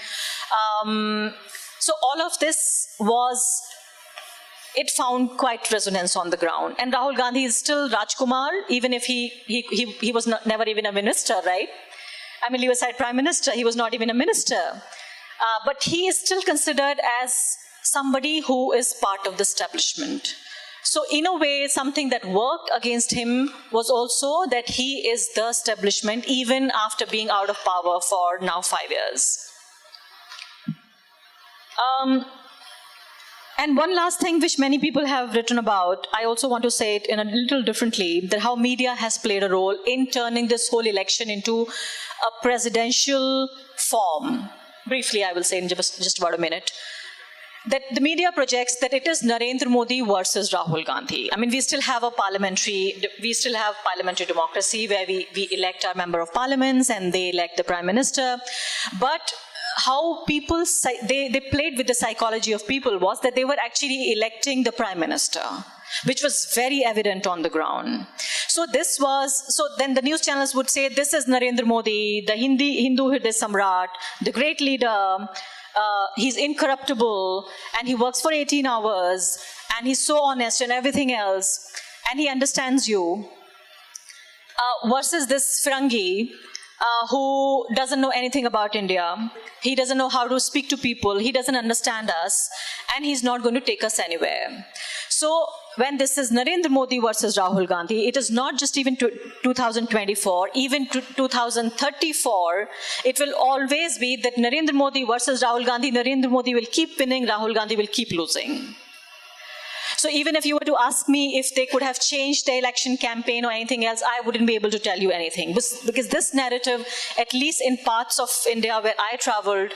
So all of this it found quite resonance on the ground. And Rahul Gandhi is still Rajkumar, even if he was never even a minister, right? I mean, leave aside Prime Minister, he was not even a minister. But he is still considered as somebody who is part of the establishment. So in a way, something that worked against him was also that he is the establishment, even after being out of power for now 5 years. And one last thing which many people have written about, I also want to say it in a little differently, that how media has played a role in turning this whole election into a presidential form. Briefly, I will say in just about a minute, that the media projects that it is Narendra Modi versus Rahul Gandhi. I mean, we still have parliamentary democracy where we elect our member of parliaments and they elect the prime minister. But how people, they played with the psychology of people was that they were actually electing the prime minister, which was very evident on the ground. So then the news channels would say, this is Narendra Modi, the Hindu Hriday Samrat, the great leader, he's incorruptible, and he works for 18 hours, and he's so honest and everything else, and he understands you, versus this Firangi, who doesn't know anything about India. He doesn't know how to speak to people. He doesn't understand us. And he's not going to take us anywhere. So when this is Narendra Modi versus Rahul Gandhi, it is not just even 2024, even 2034, it will always be that Narendra Modi versus Rahul Gandhi, Narendra Modi will keep winning, Rahul Gandhi will keep losing. So even if you were to ask me if they could have changed the election campaign or anything else, I wouldn't be able to tell you anything. Because this narrative, at least in parts of India where I traveled,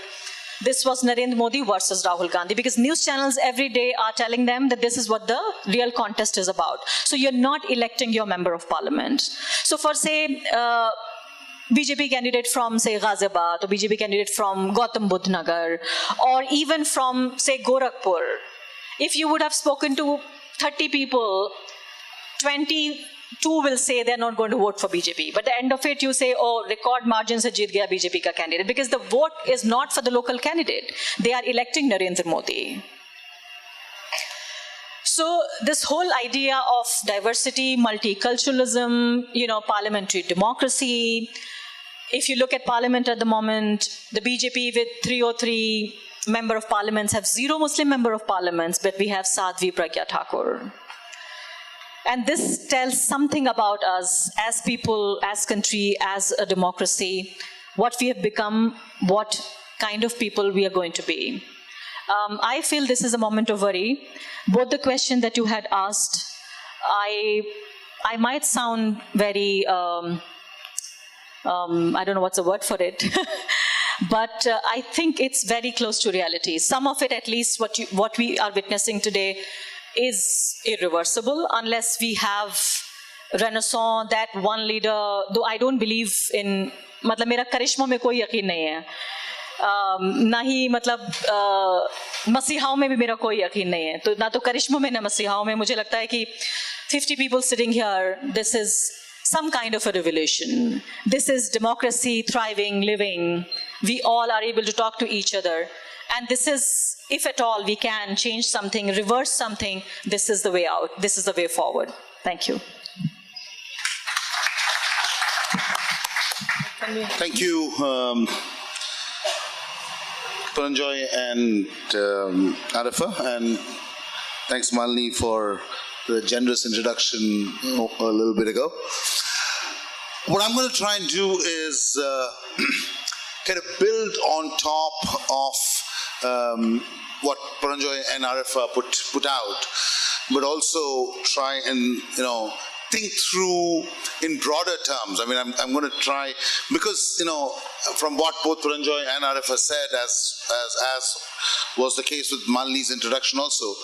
this was Narendra Modi versus Rahul Gandhi. Because news channels every day are telling them that this is what the real contest is about. So you're not electing your member of parliament. So for say, BJP candidate from say Ghaziabad, or BJP candidate from Gautam Budh Nagar, or even from say Gorakhpur, if you would have spoken to 30 people, 22 will say they're not going to vote for BJP. But at the end of it, you say, oh, record margin se jeet gaya BJP ka candidate. Because the vote is not for the local candidate. They are electing Narendra Modi. So this whole idea of diversity, multiculturalism, parliamentary democracy. If you look at parliament at the moment, the BJP with 303 member of parliaments have 0 Muslim member of parliaments, but we have Sadhvi Pragya Thakur. And this tells something about us as people, as country, as a democracy, what we have become, what kind of people we are going to be. I feel this is a moment of worry. Both the question that you had asked, I might sound very, I don't know what's the word for it, but I think it's very close to reality. Some of it, at least what we are witnessing today, is irreversible unless we have renaissance, that one leader, though I don't believe in, matlab mera karishma mein koi yakin nahi hai. ना ही मतलब मसीहाओं में भी मेरा कोई यकीन नहीं है, तो ना तो करिश्मों में ना मसीहाओं में. मुझे लगता है कि 50 people sitting here, this is some kind of a revelation. This is democracy thriving, living. We all are able to talk to each other. And this is, if at all we can change something, reverse something, this is the way out. This is the way forward. Thank you. Thank you, Pranjoy and Arafa, and thanks Malini for the generous introduction a little bit ago. What I'm going to try and do is kind of build on top of what Pranjoy and Arafa put out, but also try and think through in broader terms. I mean, I'm going to try, because from what both Pranjoy and Arafa said, as was the case with Malini's introduction also,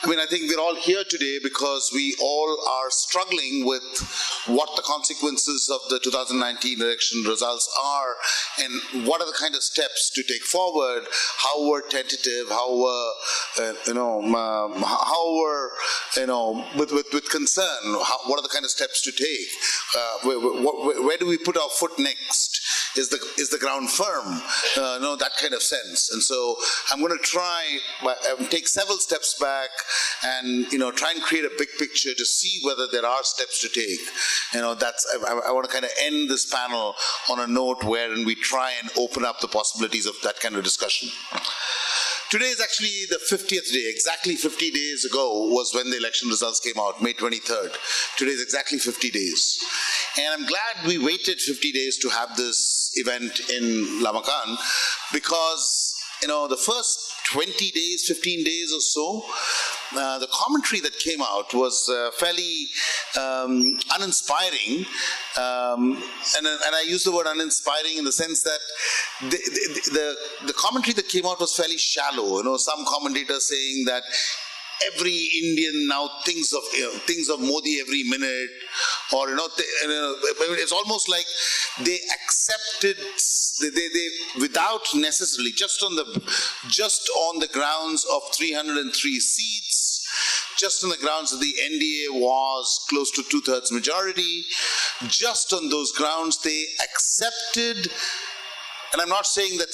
I mean, I think we're all here today because we all are struggling with what the consequences of the 2019 election results are, and what are the kind of steps to take forward, how we're tentative, how we're with concern, what are the kind of steps to take, where do we put our foot next? Is the ground firm? That kind of sense. And so I'm going to try take several steps back and try and create a big picture to see whether there are steps to take. I want to kind of end this panel on a note wherein we try and open up the possibilities of that kind of discussion. Today is actually the 50th day. Exactly 50 days ago was when the election results came out, May 23rd. Today is exactly 50 days. And I'm glad we waited 50 days to have this event in Lamakaan, because, the first 20 days, 15 days or so, the commentary that came out was fairly uninspiring. And I use the word uninspiring in the sense that the commentary that came out was fairly shallow. Some commentators saying that every Indian now thinks of Modi every minute, or it's almost like they accepted, they without necessarily, just on the grounds of 303 seats, just on the grounds that the NDA was close to 2/3 majority, just on those grounds they accepted. And I'm not saying that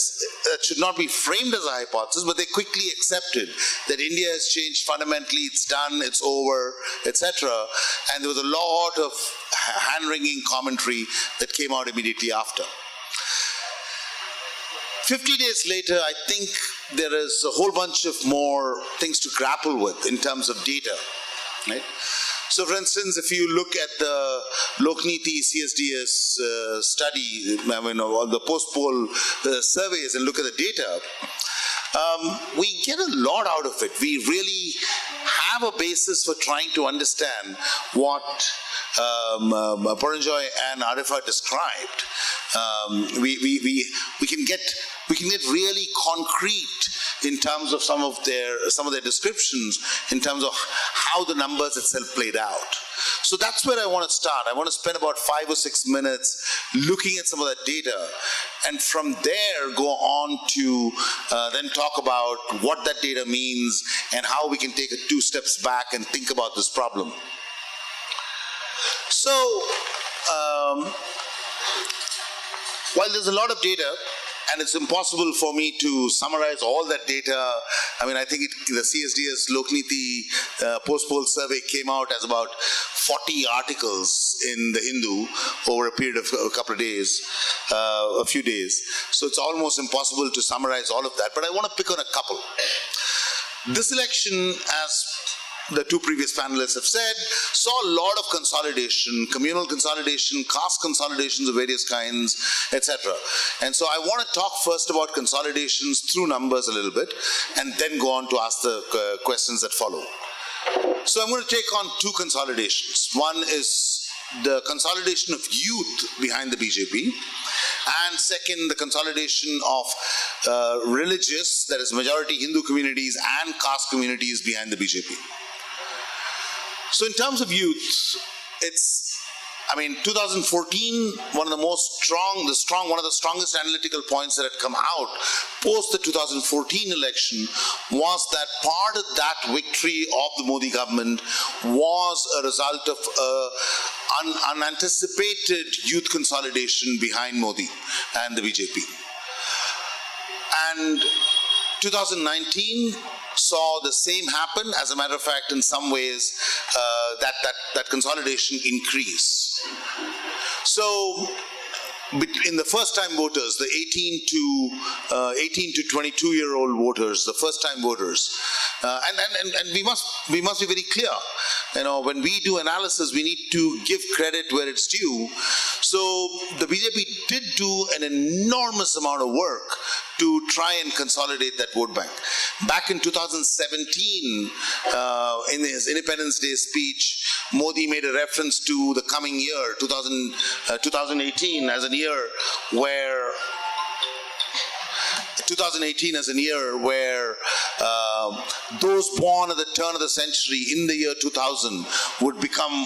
should not be framed as a hypothesis, but they quickly accepted that India has changed fundamentally, it's done, it's over, etc. And there was a lot of hand-wringing commentary that came out immediately after. 50 days later, I think there is a whole bunch of more things to grapple with in terms of data, right? So, for instance, if you look at the Lokniti CSDS study, all the post-poll surveys, and look at the data, we get a lot out of it. We really have a basis for trying to understand what Pranjoy and Arafa described. We can get really concrete in terms of some of their descriptions, in terms of how the numbers itself played out. So that's where I want to start. I want to spend about 5 or 6 minutes looking at some of that data, and from there go on to then talk about what that data means and how we can take 2 steps back and think about this problem. So, while there's a lot of data, and it's impossible for me to summarize all that data. I mean, I think the CSDS Lokniti post-poll survey came out as about 40 articles in the Hindu over a period of a couple of days, a few days. So it's almost impossible to summarize all of that, but I want to pick on a couple. This election, as the 2 previous panelists have said, saw a lot of consolidation, communal consolidation, caste consolidations of various kinds, etc. And so I want to talk first about consolidations through numbers a little bit, and then go on to ask the questions that follow. So I'm going to take on 2 consolidations. One is the consolidation of youth behind the BJP, and second, the consolidation of religious, that is majority Hindu communities and caste communities behind the BJP. So in terms of youth, it's I mean, 2014, one of the strongest analytical points that had come out post the 2014 election was that part of that victory of the Modi government was a result of unanticipated youth consolidation behind Modi and the BJP. And 2019 saw the same happen. As a matter of fact, in some ways, that consolidation increased. So, in the first-time voters, the 18 to 22-year-old voters, the first-time voters, and we must be very clear. You know, when we do analysis, we need to give credit where it's due. So the BJP did do an enormous amount of work to try and consolidate that vote bank. Back in 2017, in his Independence Day speech, Modi made a reference to the coming year, 2018, as a year where 2018 as a year where those born at the turn of the century in the year 2000 would become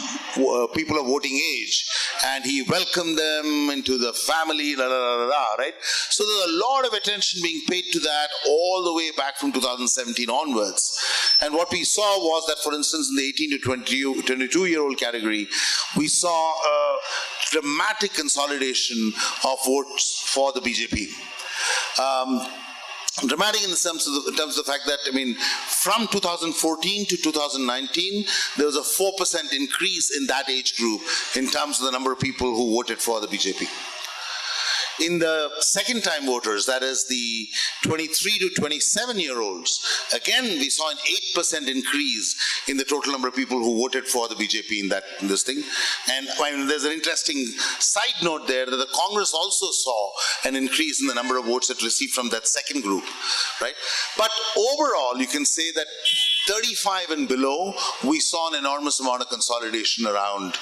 people of voting age, and he welcomed them into the family, right? So there's a lot of attention being paid to that all the way back from 2017 onwards. And what we saw was that, for instance, in the 18 to 22-year-old category, we saw a dramatic consolidation of votes for the BJP. Dramatic in the terms of the fact that, I mean, from 2014 to 2019, there was a 4% increase in that age group in terms of the number of people who voted for the BJP. In the second-time voters, that is the 23 to 27-year-olds, again, we saw an 8% increase in the total number of people who voted for the BJP in this thing. And I mean, there's an interesting side note there that the Congress also saw an increase in the number of votes it received from that second group, right? But overall, you can say that 35 and below, we saw an enormous amount of consolidation around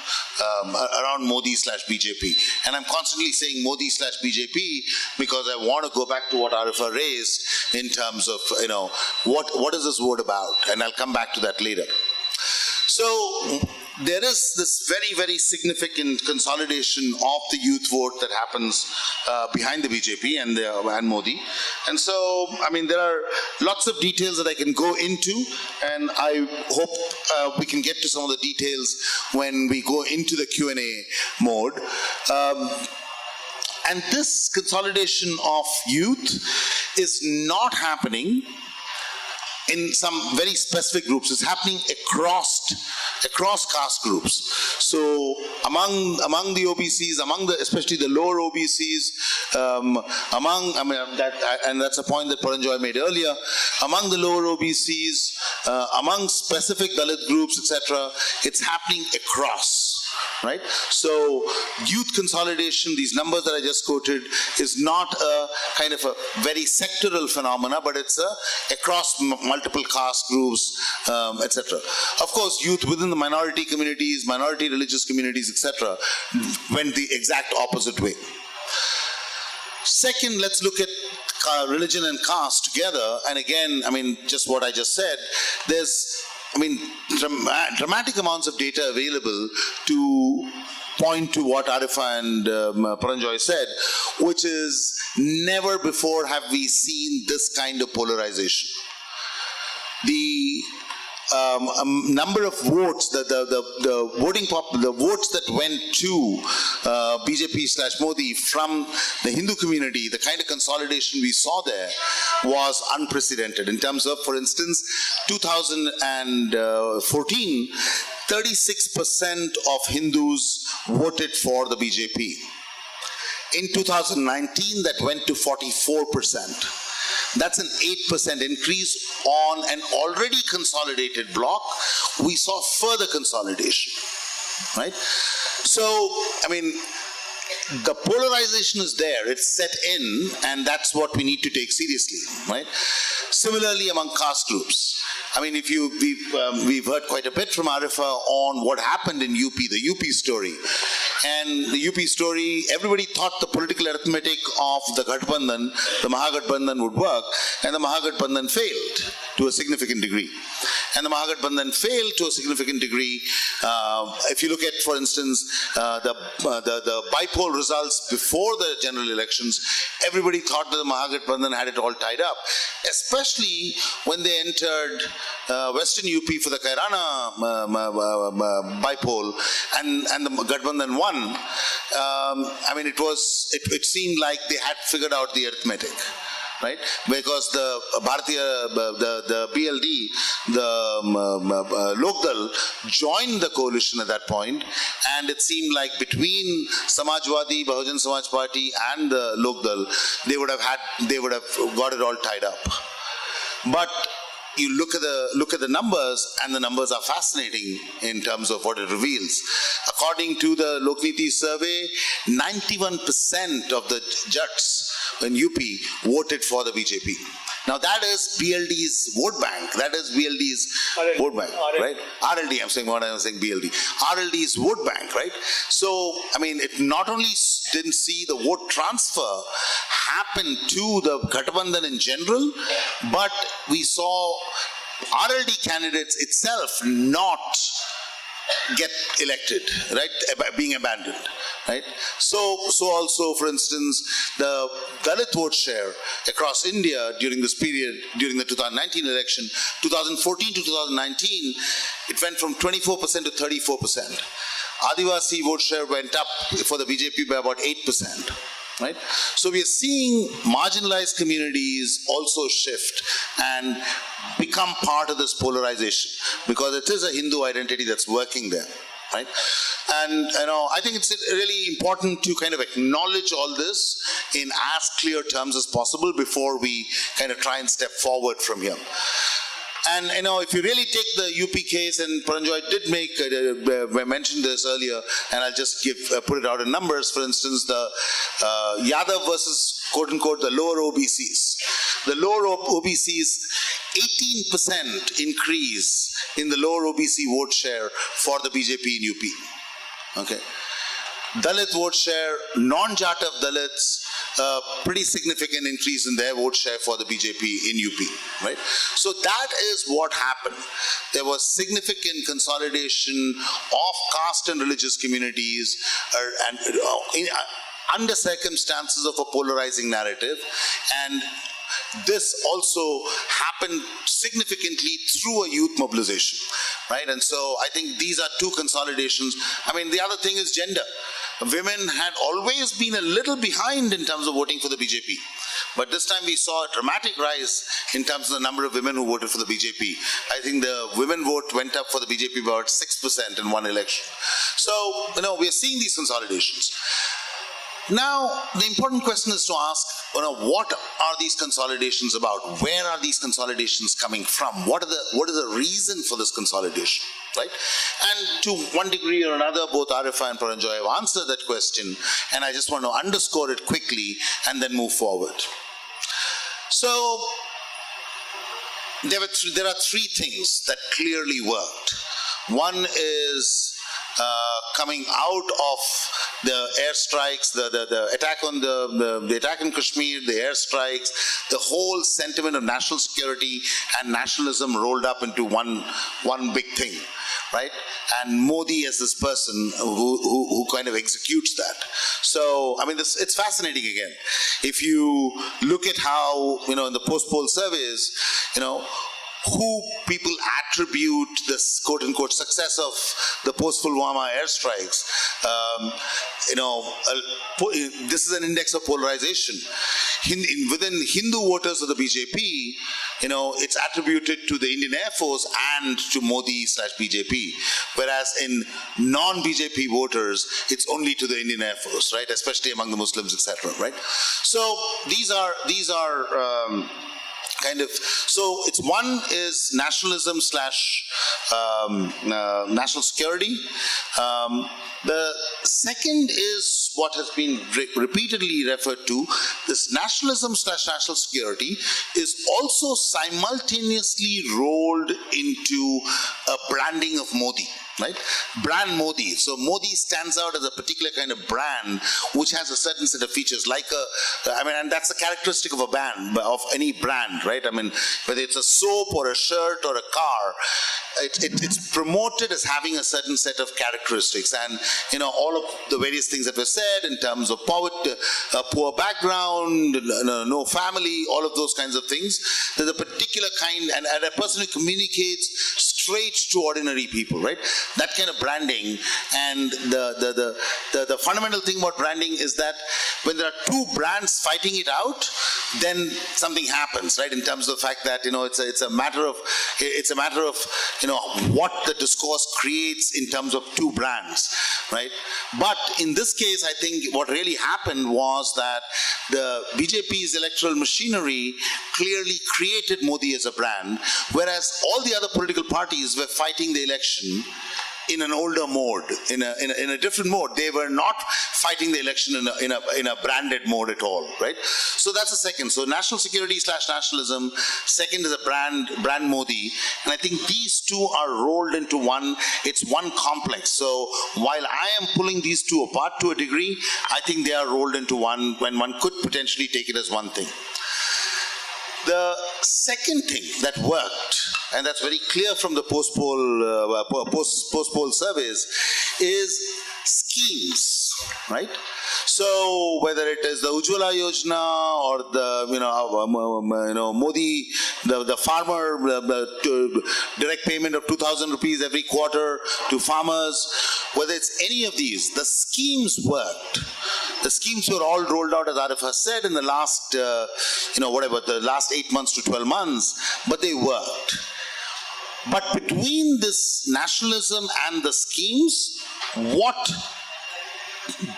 Modi/BJP. And I'm constantly saying Modi/BJP because I want to go back to what Arafa raised in terms of, you know, what is this vote about? And I'll come back to that later. So there is this very, very significant consolidation of the youth vote that happens behind the BJP and Modi. And so, I mean, there are lots of details that I can go into, and I hope we can get to some of the details when we go into the Q&A mode. And this consolidation of youth is not happening in some very specific groups. It's happening across caste groups. So among the OBCs, especially the lower OBCs, and that's a point that Pranjoy made earlier, among the lower OBCs, among specific Dalit groups, etc., it's happening across. Right? So youth consolidation, these numbers that I just quoted, is not a kind of a very sectoral phenomena, but it's across multiple caste groups, etc. Of course, youth within the minority communities, minority religious communities, etc., went the exact opposite way. Second, let's look at religion and caste together. And again, I mean, just what I just said, there's dramatic amounts of data available to point to what Arafa and Pranjoy said, which is never before have we seen this kind of polarization. The number of votes, the votes that went to BJP/Modi from the Hindu community, the kind of consolidation we saw there was unprecedented. In terms of, for instance, 2014, 36% of Hindus voted for the BJP. In 2019, that went to 44%. That's an 8% increase on an already consolidated bloc. We saw further consolidation, right? So, I mean, the polarization is there, it's set in, and that's what we need to take seriously, right? Similarly, among caste groups. I mean, we've heard quite a bit from Arafa on what happened in UP, the UP story. And the UP story, everybody thought the political arithmetic of the Gathbandhan, the Mahagathbandhan would work, and the Mahagathbandhan failed to a significant degree. and the Mahagathbandhan failed to a significant degree. If you look at, for instance, the bipole results before the general elections, everybody thought that the Mahagathbandhan had it all tied up, especially when they entered Western UP for the Kairana bipole, and the Gathbandhan won. I mean, it seemed like they had figured out the arithmetic, right? Because the Bharatiya, the BLD, the Lokdal joined the coalition at that point, and it seemed like between Samajwadi, Bahujan Samaj Party, and the Lokdal, they would have got it all tied up. But you look at the numbers, and the numbers are fascinating in terms of what it reveals. According to the Lokniti survey, 91% of the Jats in UP voted for the BJP. Now that is BLD's vote bank. That is BLD's vote bank, right? RLD, I'm saying BLD. RLD's vote bank, right? So, I mean, it not only didn't see the vote transfer happen to the Gathbandhan in general, but we saw RLD candidates itself not get elected, right? Being abandoned, right? So also, for instance, the Dalit vote share across India during this period, during the 2019 election, 2014 to 2019, it went from 24% to 34%. Adivasi vote share went up for the BJP by about 8%. Right? So we are seeing marginalized communities also shift and become part of this polarization, because it is a Hindu identity that's working there. Right? And I think it's really important to kind of acknowledge all this in as clear terms as possible before we kind of try and step forward from here. And if you really take the UP case, and Pranjoy did mention this earlier, and I'll just put it out in numbers. For instance, the Yadav versus quote unquote the lower OBCs. The lower OBCs, 18% increase in the lower OBC vote share for the BJP in UP. Okay. Dalit vote share, non-Jatav Dalits, pretty significant increase in their vote share for the BJP in UP, right? So that is what happened. There was significant consolidation of caste and religious communities under circumstances of a polarizing narrative, and this also happened significantly through a youth mobilization, right? And so I think these are two consolidations. I mean, the other thing is gender. Women had always been a little behind in terms of voting for the BJP. But this time we saw a dramatic rise in terms of the number of women who voted for the BJP. I think the women vote went up for the BJP by about 6% in one election. So, we are seeing these consolidations. Now, the important question is to ask, what are these consolidations about? Where are these consolidations coming from? What is the reason for this consolidation, right? And to one degree or another, both Arafa and Pranjoy have answered that question, and I just want to underscore it quickly and then move forward. So, there are three things that clearly worked. One is coming out of the airstrikes, the attack on the attack in Kashmir, the airstrikes, the whole sentiment of national security and nationalism rolled up into one big thing, right? And Modi as this person who kind of executes that. So, I mean, it's fascinating again. If you look at how, in the post-poll surveys, who people attribute this quote-unquote success of the post-Pulwama airstrikes, this is an index of polarization. Within Hindu voters of the BJP, it's attributed to the Indian Air Force and to Modi/BJP, whereas in non-BJP voters, it's only to the Indian Air Force, right? Especially among the Muslims, etc., right? So these are so it's one is nationalism / national security. The second is what has been repeatedly referred to, this nationalism/national security is also simultaneously rolled into a branding of Modi. Right? Brand Modi. So Modi stands out as a particular kind of brand which has a certain set of features, and that's a characteristic of a brand, of any brand, right? I mean, whether it's a soap or a shirt or a car, it's promoted as having a certain set of characteristics, and all of the various things that were said in terms of poverty, poor background, no family, all of those kinds of things. There's a particular kind, and a person who communicates straight to ordinary people, right? That kind of branding. And the fundamental thing about branding is that when there are two brands fighting it out, then something happens, right? In terms of the fact that it's a matter of what the discourse creates in terms of two brands, right? But in this case, I think what really happened was that the BJP's electoral machinery clearly created Modi as a brand, whereas all the other political parties were fighting the election in an older mode, in a different mode. They were not fighting the election in a branded mode at all, right? So that's the second. So national security/nationalism. Second is a brand Modi, and I think these two are rolled into one. It's one complex. So while I am pulling these two apart to a degree, I think they are rolled into one, when one could potentially take it as one thing. The second thing that worked, and that's very clear from the post-poll surveys, is schemes, right? So whether it is the Ujjwala Yojana or the Modi, the farmer direct payment of 2,000 rupees every quarter to farmers, whether it's any of these, the schemes worked. The schemes were all rolled out, as Arafa said, in the last, the last 8 months to 12 months, but they worked. But between this nationalism and the schemes, what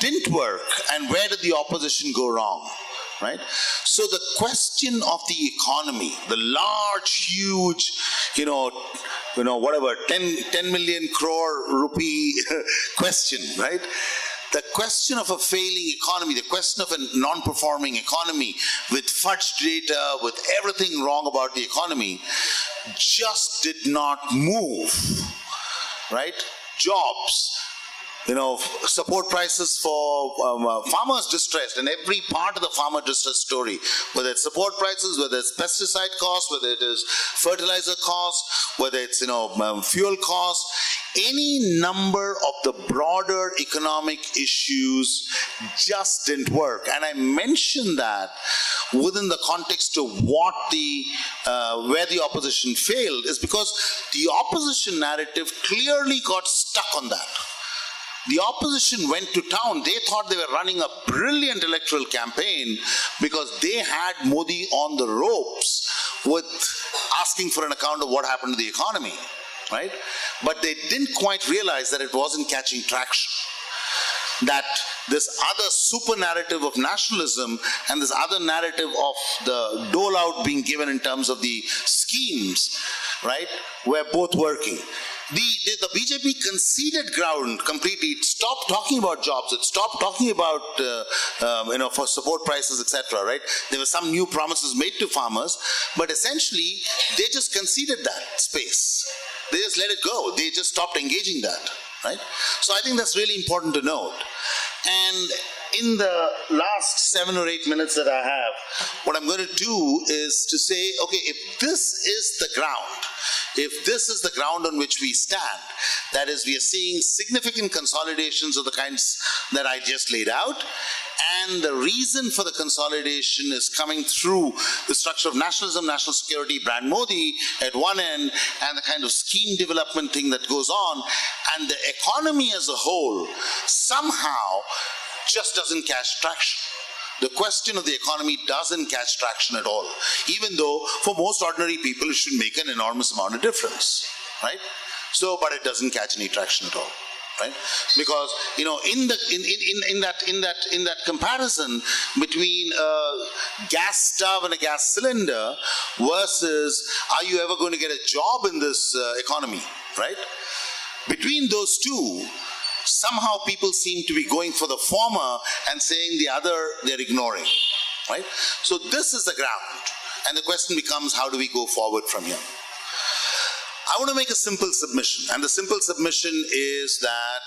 didn't work and where did the opposition go wrong, right? So the question of the economy, the large, huge, 10 million crore rupee question, right? The question of a failing economy, the question of a non-performing economy with fudged data, with everything wrong about the economy, just did not move, right? Jobs, support prices for farmers distressed, and every part of the farmer distress story, whether it's support prices, whether it's pesticide costs, whether it is fertilizer costs, whether it's fuel costs, any number of the broader economic issues just didn't work. And I mentioned that within the context of what where the opposition failed is because the opposition narrative clearly got stuck on that. The opposition went to town. They thought they were running a brilliant electoral campaign because they had Modi on the ropes with asking for an account of what happened to the economy, right? But they didn't quite realize that it wasn't catching traction. That this other super narrative of nationalism and this other narrative of the dole out being given in terms of the schemes, right, were both working. The BJP conceded ground completely. It stopped talking about jobs. It stopped talking about, for support prices, etc. Right? There were some new promises made to farmers, but essentially they just conceded that space. They just let it go. They just stopped engaging that. Right? So I think that's really important to note. And in the last 7 or 8 minutes that I have, what I'm going to do is to say, okay, if this is the ground, if this is the ground on which we stand, that is, we are seeing significant consolidations of the kinds that I just laid out, and the reason for the consolidation is coming through the structure of nationalism, national security, brand Modi at one end, and the kind of scheme development thing that goes on, and the economy as a whole somehow just doesn't catch traction. The question of the economy doesn't catch traction at all, even though for most ordinary people it should make an enormous amount of difference, right? So, but it doesn't catch any traction at all, right? Because in that comparison between a gas stove and a gas cylinder versus are you ever going to get a job in this economy, right? Between those two, somehow people seem to be going for the former and saying the other they're ignoring, right? So this is the ground. And the question becomes, how do we go forward from here? I want to make a simple submission. And the simple submission is that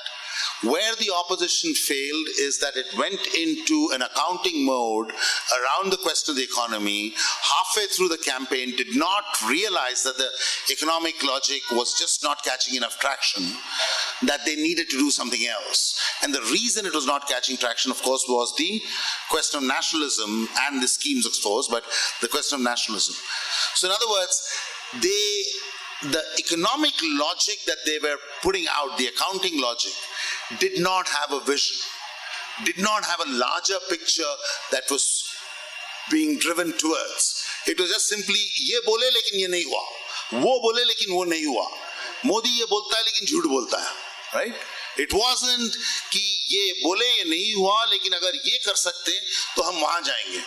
where the opposition failed is that it went into an accounting mode around the question of the economy. Halfway through the campaign, did not realize that the economic logic was just not catching enough traction, that they needed to do something else. And the reason it was not catching traction, of course, was the question of nationalism and the schemes exposed, but the question of nationalism. So in other words, the economic logic that they were putting out, the accounting logic, did not have a vision, did not have a larger picture that was being driven towards. It was just simply, ye bole lekin ye nahi hua, wo bole lekin wo nahi hua, Modi ye bolta hai lekin jhoot bolta hai, right? It wasn't ki ye bole ye nahi hua, lekin agar ye kar sakte to hum wahan jayenge.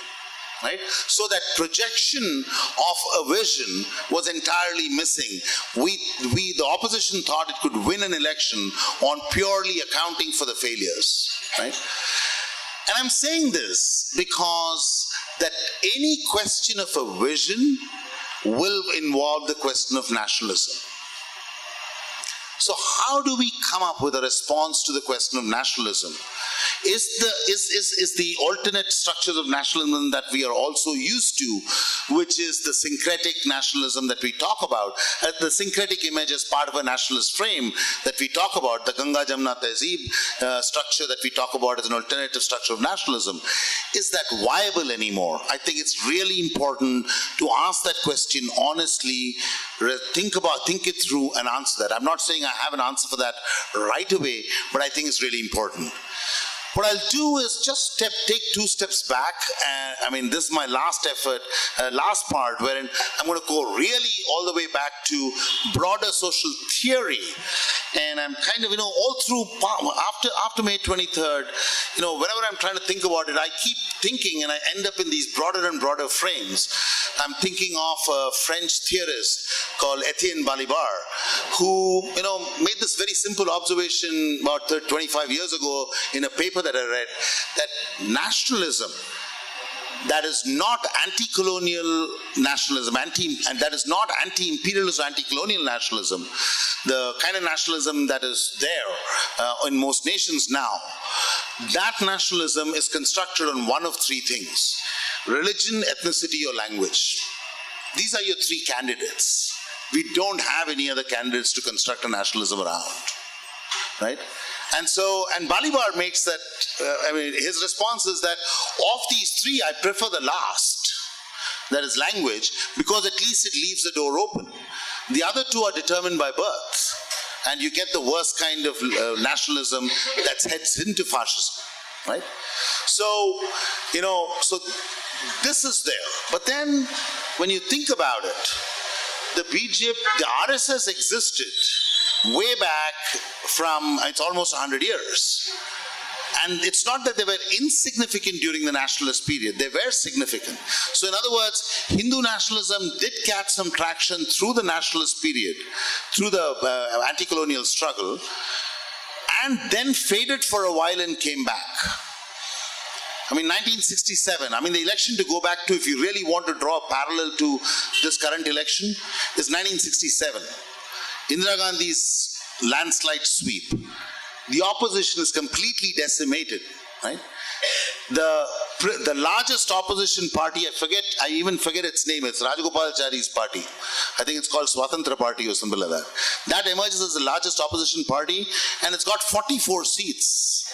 Right? So that projection of a vision was entirely missing. The opposition thought it could win an election on purely accounting for the failures. Right? And I'm saying this because that any question of a vision will involve the question of nationalism. So how do we come up with a response to the question of nationalism? Is the alternate structures of nationalism that we are also used to, which is the syncretic nationalism that we talk about, the syncretic image as part of a nationalist frame that we talk about, the Ganga Jamna Tehzeeb structure that we talk about as an alternative structure of nationalism. Is that viable anymore? I think it's really important to ask that question honestly, think it through and answer that. I'm not saying I have an answer for that right away, but I think it's really important. What I'll do is just take 2 steps back. I mean, this is my last effort, last part, wherein I'm going to go really all the way back to broader social theory. And I'm kind of, all through, after May 23rd, whenever I'm trying to think about it, I keep thinking and I end up in these broader and broader frames. I'm thinking of a French theorist called Etienne Balibar, who, made this very simple observation about 25 years ago in a paper that I read, that nationalism that is not anti-colonial nationalism, and that is not anti-imperialist or anti-colonial nationalism, the kind of nationalism that is there in most nations now, that nationalism is constructed on one of 3 things: religion, ethnicity, or language. These are your 3 candidates. We don't have any other candidates to construct a nationalism around, right? And Balibar makes that, his response is that of these 3, I prefer the last, that is language, because at least it leaves the door open. The other 2 are determined by birth, and you get the worst kind of nationalism that heads into fascism, right? So, so this is there. But then, when you think about it, the RSS existed way back from, it's almost 100 years. And it's not that they were insignificant during the nationalist period, they were significant. So in other words, Hindu nationalism did catch some traction through the nationalist period, through the anti-colonial struggle, and then faded for a while and came back. 1967, the election to go back to, if you really want to draw a parallel to this current election, is 1967. Indira Gandhi's landslide sweep. The opposition is completely decimated, right? The largest opposition party, I even forget its name, it's Rajagopalachari's party. I think it's called Swatantra Party or something like that. That emerges as the largest opposition party, and it's got 44 seats,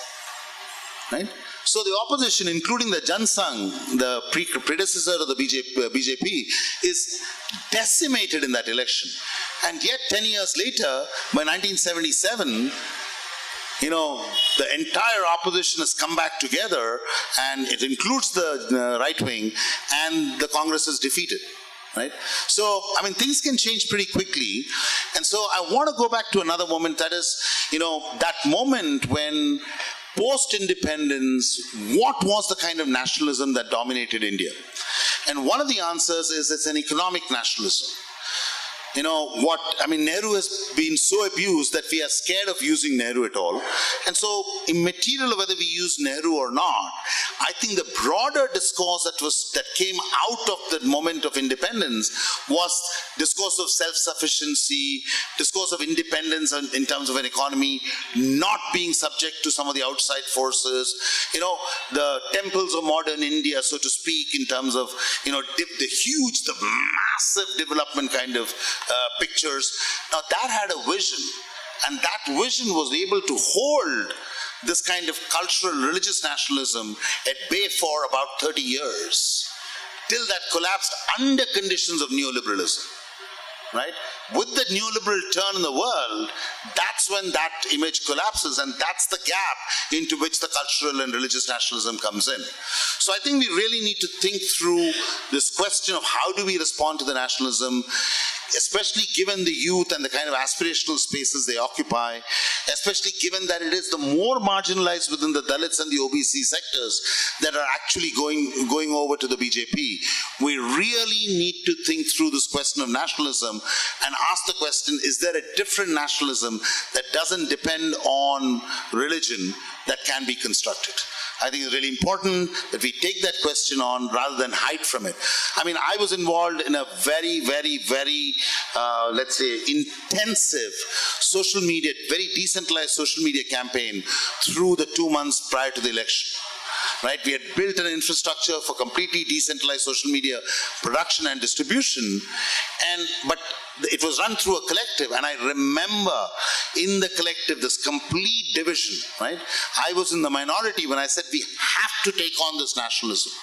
right? So the opposition, including the Jansangh, the predecessor of the BJP, is decimated in that election. And yet 10 years later, by 1977, the entire opposition has come back together, and it includes the right wing, and the Congress is defeated. Right? So, things can change pretty quickly. And so I want to go back to another moment, that is, that moment when post-independence, what was the kind of nationalism that dominated India? And one of the answers is it's an economic nationalism. Nehru has been so abused that we are scared of using Nehru at all. And so, immaterial of whether we use Nehru or not, I think the broader discourse that came out of the moment of independence was discourse of self-sufficiency, discourse of independence in terms of an economy, not being subject to some of the outside forces, the temples of modern India, so to speak, in terms of, the massive development kind of pictures. Now that had a vision, and that vision was able to hold this kind of cultural religious nationalism at bay for about 30 years, till that collapsed under conditions of neoliberalism. Right? With the neoliberal turn in the world, that's when that image collapses, and that's the gap into which the cultural and religious nationalism comes in. So I think we really need to think through this question of how do we respond to the nationalism, especially given the youth and the kind of aspirational spaces they occupy, especially given that it is the more marginalized within the Dalits and the OBC sectors that are actually going over to the BJP. We really need to think through this question of nationalism and ask the question, is there a different nationalism that doesn't depend on religion that can be constructed? I think it's really important that we take that question on rather than hide from it. I was involved in a very, very, very, let's say, intensive social media, very decentralized social media campaign through the 2 months prior to the election. Right? We had built an infrastructure for completely decentralized social media production and distribution, but it was run through a collective, and I remember in the collective this complete division, right? I was in the minority when I said we have to take on this nationalism.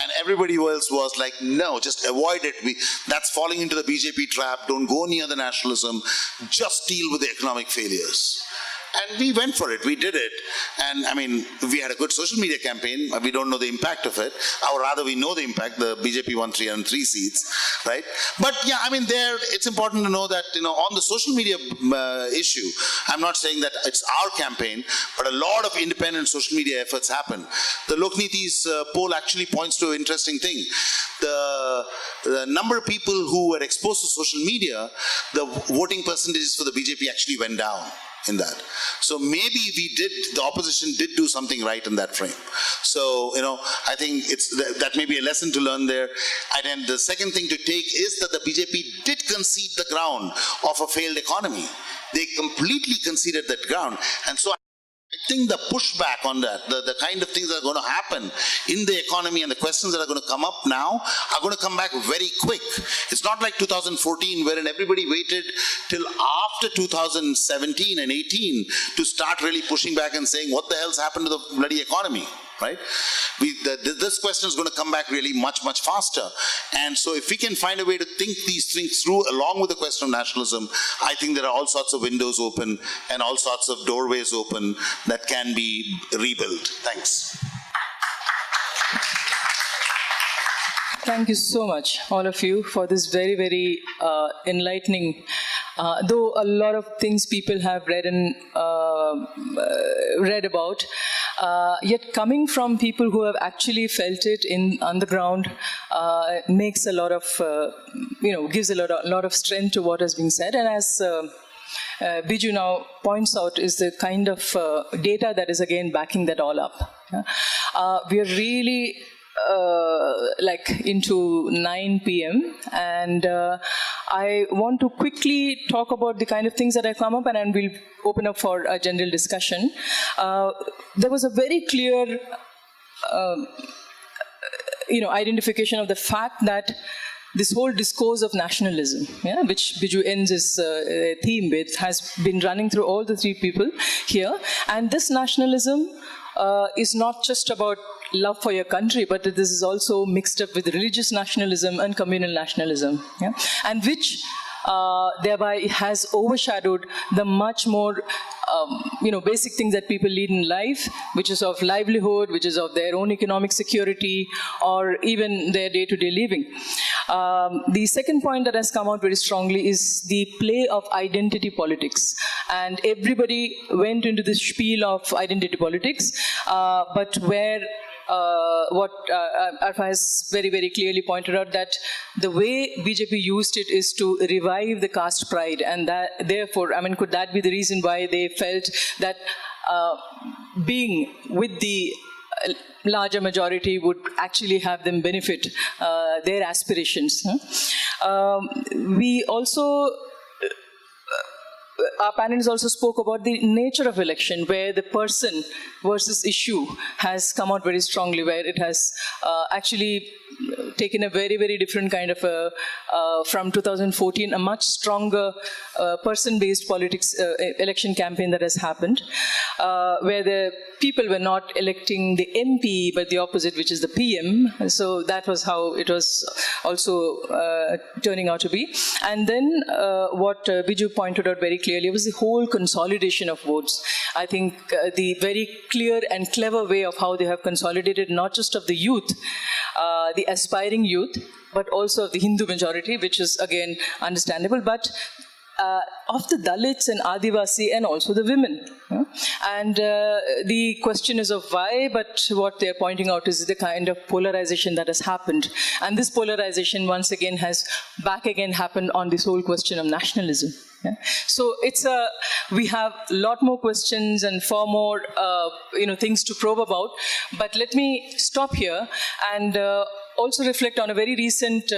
And everybody else was like, no, just avoid it. That's falling into the BJP trap. Don't go near the nationalism. Just deal with the economic failures. And we went for it. We did it. And we had a good social media campaign. We don't know the impact of it. Or rather, we know the impact. The BJP won 303 seats, right? But yeah, it's important to know that, on the social media issue, I'm not saying that it's our campaign, but a lot of independent social media efforts happen. The Lokniti's poll actually points to an interesting thing. The number of people who were exposed to social media, the voting percentages for the BJP actually went down in that. So maybe the opposition did do something right in that frame. So, I think that may be a lesson to learn there. And then the second thing to take is that the BJP did concede the ground of a failed economy. They completely conceded that ground. And so I think the pushback on that, the kind of things that are going to happen in the economy and the questions that are going to come up now are going to come back very quick. It's not like 2014 wherein everybody waited till after 2017 and 18 to start really pushing back and saying what the hell's happened to the bloody economy. Right? This question is going to come back really much, much faster. And so if we can find a way to think these things through along with the question of nationalism, I think there are all sorts of windows open and all sorts of doorways open that can be rebuilt. Thanks. Thank you so much, all of you, for this very, very enlightening. Though a lot of things people have read about, yet coming from people who have actually felt it on the ground makes a lot of, gives a lot of strength to what has been said. And as Biju now points out, is the kind of data that is again backing that all up. We are really into 9 p.m. and I want to quickly talk about the kind of things that have come up, and then we'll open up for a general discussion. There was a very clear identification of the fact that this whole discourse of nationalism, which Biju ends his theme with, has been running through all the three people here. And this nationalism is not just about love for your country, but this is also mixed up with religious nationalism and communal nationalism, and which thereby has overshadowed the much more basic things that people lead in life, which is of livelihood, which is of their own economic security, or even their day-to-day living. The second point that has come out very strongly is the play of identity politics. And everybody went into this spiel of identity politics, but where what Arafa has very, very clearly pointed out, that the way BJP used it is to revive the caste pride, and that therefore, I mean, could that be the reason why they felt that being with the larger majority would actually have them benefit their aspirations? We also, our panelists also spoke about the nature of election, where the person versus issue has come out very strongly, where it has actually taken a very, very different kind of from 2014, a much stronger person-based politics election campaign that has happened, where the people were not electing the MP, but the opposite, which is the PM. So that was how it was also turning out to be. And then what Biju pointed out very clearly was the whole consolidation of votes. I think the very clear and clever way of how they have consolidated, not just of the youth, the aspiring youth, but also of the Hindu majority, which is again understandable, but of the Dalits and Adivasi and also the women. And the question is of why, but what they're pointing out is the kind of polarization that has happened. And this polarization once again has back again happened on this whole question of nationalism. So it's we have a lot more questions and far more things to probe about, but let me stop here and also reflect on a very recent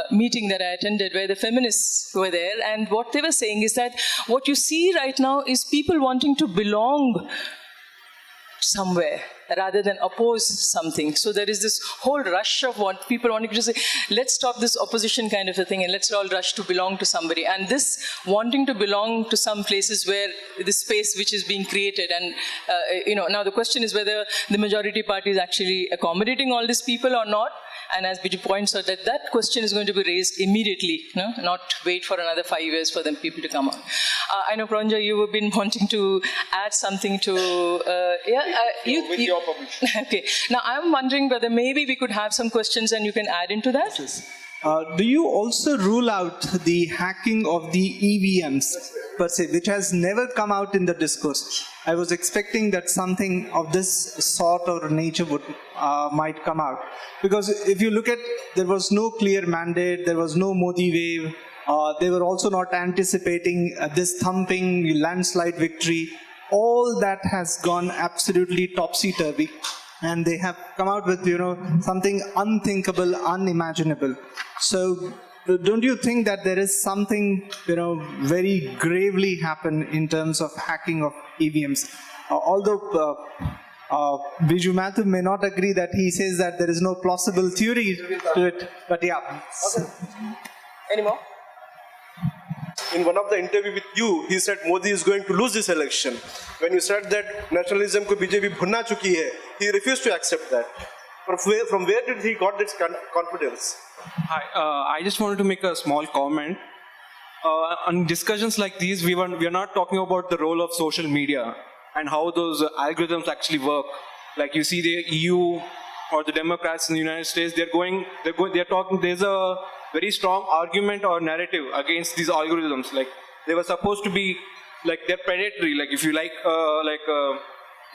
meeting that I attended where the feminists were there, and what they were saying is that what you see right now is people wanting to belong somewhere rather than oppose something. So there is this whole rush of what people wanting to say, let's stop this opposition kind of a thing and let's all rush to belong to somebody. And this wanting to belong to some places where this space which is being created, and now the question is whether the majority party is actually accommodating all these people or not. And as Biju points out, that question is going to be raised immediately, not wait for another 5 years for them people to come out. I know, Pranjoy, you have been wanting to add something to... with your permission. Okay. Now, I'm wondering whether maybe we could have some questions and you can add into that. Yes. Do you also rule out the hacking of the EVMs per se, which has never come out in the discourse? I was expecting that something of this sort or nature might come out. Because if you look at, there was no clear mandate, there was no Modi wave, they were also not anticipating this thumping landslide victory. All that has gone absolutely topsy-turvy. And they have come out with, something unthinkable, unimaginable. So don't you think that there is something, very gravely happen in terms of hacking of EVMs? Although Biju Mathew may not agree that he says that there is no plausible theory to it, but yeah. Okay. Any more? In one of the interview with you, he said Modi is going to lose this election. When you said that nationalism ko BJP bhunna chuki hai, he refused to accept that. From where did he got this confidence? Hi, I just wanted to make a small comment. On discussions like these, we are not talking about the role of social media and how those algorithms actually work. Like you see the EU or the Democrats in the United States, they're talking, there's a very strong argument or narrative against these algorithms. Like they were supposed to be, like they're predatory. Like if you like,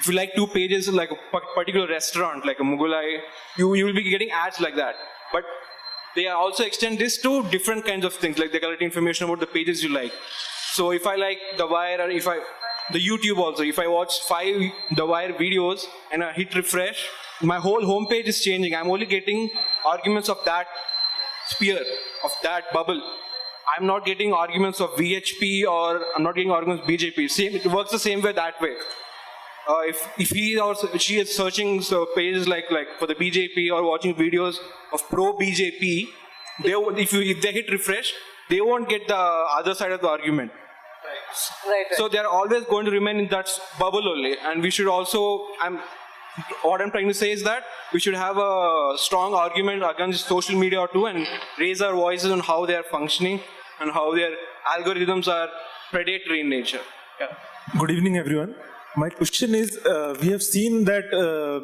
if you like 2 pages, like a particular restaurant, like a Mughalai, you will be getting ads like that. But they also extend this to different kinds of things, like they collect information about the pages you like. So if I like The Wire, or the YouTube also, if I watch 5 The Wire videos and I hit refresh, my whole homepage is changing. I'm only getting arguments of that sphere, of that bubble. I'm not getting arguments of VHP, or I'm not getting arguments of BJP. It works the same way that way. If he or she is searching pages like for the BJP or watching videos of pro-BJP, if they hit refresh, they won't get the other side of the argument. Right. So they're always going to remain in that bubble only. And we should also, what I'm trying to say is that we should have a strong argument against social media too, and raise our voices on how they are functioning and how their algorithms are predatory in nature. Yeah. Good evening, everyone. My question is, we have seen that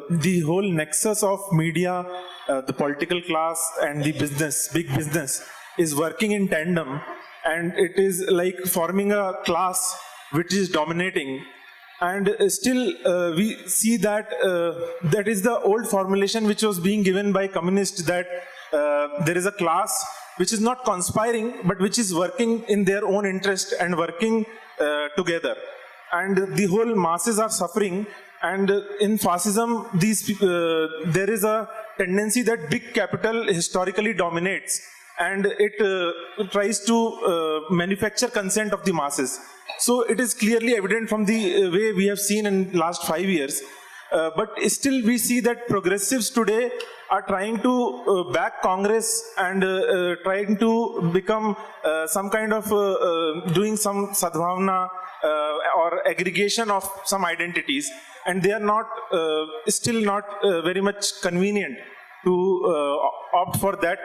the whole nexus of media, the political class and the business, big business, is working in tandem, and it is like forming a class which is dominating And still we see that that is the old formulation which was being given by communists, that there is a class which is not conspiring but which is working in their own interest and working together, and the whole masses are suffering. And in fascism, there is a tendency that big capital historically dominates, and it tries to manufacture consent of the masses. So it is clearly evident from the way we have seen in last 5 years. But still we see that progressives today are trying to back Congress and trying to become some kind of doing some sadbhavna or aggregation of some identities, and they are not still not very much convenient to opt for that,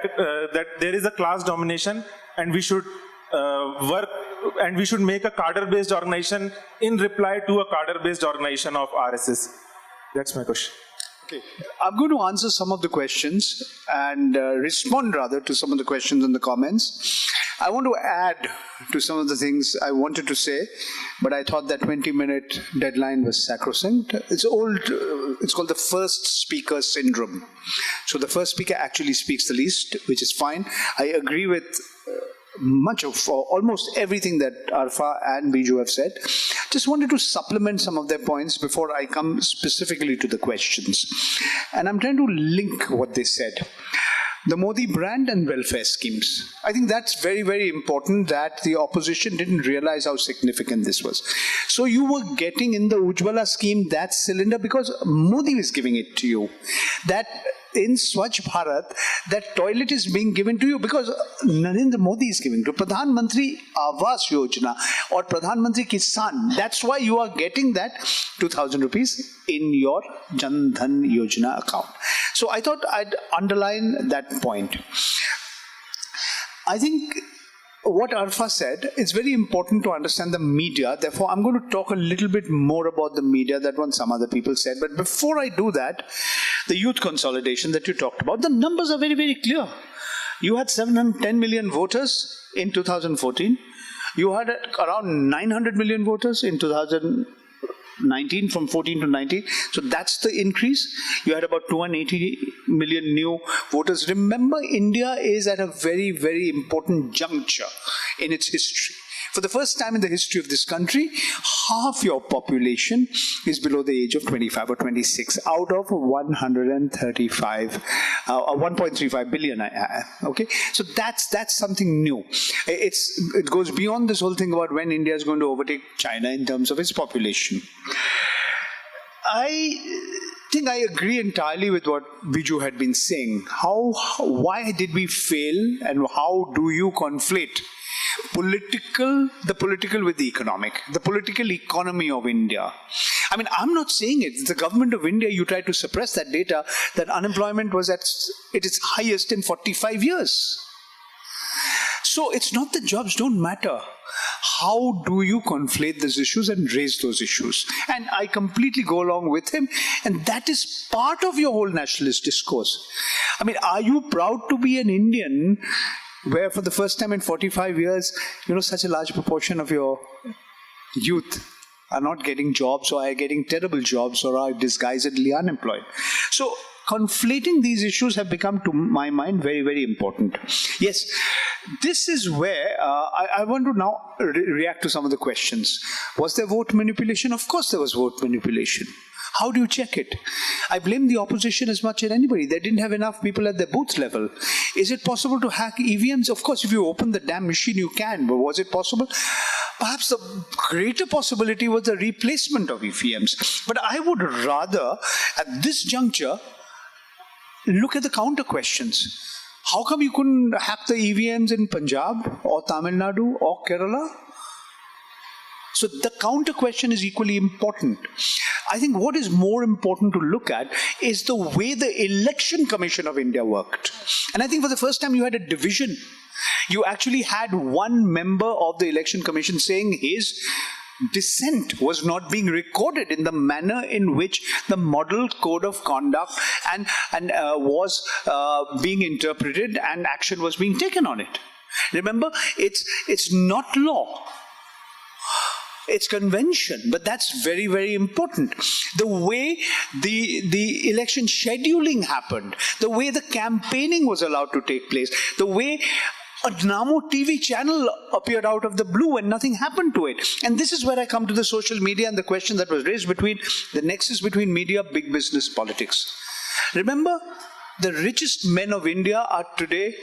that there is a class domination and we should work and we should make a cadre-based organization in reply to a cadre-based organization of RSS. That's my question. Okay. I'm going to answer some of the questions and respond rather to some of the questions in the comments. I want to add to some of the things I wanted to say, but I thought that 20-minute deadline was sacrosanct. It's old. It's called the first speaker syndrome. So the first speaker actually speaks the least, which is fine. I agree with much of, or almost everything that Arafa and Biju have said. Just wanted to supplement some of their points before I come specifically to the questions. And I'm trying to link what they said. The Modi brand and welfare schemes. I think that's very, very important that the opposition didn't realize how significant this was. So you were getting in the Ujjwala scheme that cylinder because Modi was giving it to you. That in Swachh Bharat, that toilet is being given to you because Narendra Modi is giving to Pradhan Mantri Awas Yojana or Pradhan Mantri Kisan. That's why you are getting that 2,000 rupees in your Jan Dhan Yojana account. So I thought I'd underline that point. I think what Arafa said, it's very important to understand the media. Therefore, I'm going to talk a little bit more about the media than what some other people said. But before I do that, the youth consolidation that you talked about, the numbers are very, very clear. You had 710 million voters in 2014. You had around 900 million voters in 2019, from 14 to 19. So that's the increase. You had about 280 million new voters. Remember, India is at a very, very important juncture in its history. For the first time in the history of this country, half your population is below the age of 25 or 26 out of 1.35 billion. Okay, so that's something new. It goes beyond this whole thing about when India is going to overtake China in terms of its population. I think I agree entirely with what Biju had been saying. Why did we fail, and how do you conflate the political with the economic, the political economy of India? I mean, I'm not saying it. The government of India, you tried to suppress that data, that unemployment was at its highest in 45 years. So it's not that jobs don't matter. How do you conflate these issues and raise those issues? And I completely go along with him. And that is part of your whole nationalist discourse. I mean, are you proud to be an Indian where for the first time in 45 years, such a large proportion of your youth are not getting jobs, or are getting terrible jobs, or are disguisedly unemployed? So conflating these issues have become, to my mind, very, very important. Yes, this is where I want to now react to some of the questions. Was there vote manipulation? Of course there was vote manipulation. How do you check it? I blame the opposition as much as anybody. They didn't have enough people at their booth level. Is it possible to hack EVMs? Of course, if you open the damn machine, you can. But was it possible? Perhaps the greater possibility was the replacement of EVMs. But I would rather, at this juncture, look at the counter questions. How come you couldn't hack the EVMs in Punjab or Tamil Nadu or Kerala? So the counter question is equally important. I think what is more important to look at is the way the Election Commission of India worked. And I think for the first time you had a division. You actually had one member of the Election Commission saying his dissent was not being recorded in the manner in which the model code of conduct was being interpreted and action was being taken on it. Remember, it's not law. It's convention, but that's very, very important. The way the election scheduling happened, the way the campaigning was allowed to take place, the way a Namo TV channel appeared out of the blue and nothing happened to it. And this is where I come to the social media and the question that was raised between the nexus between media, big business, politics. Remember, the richest men of India are today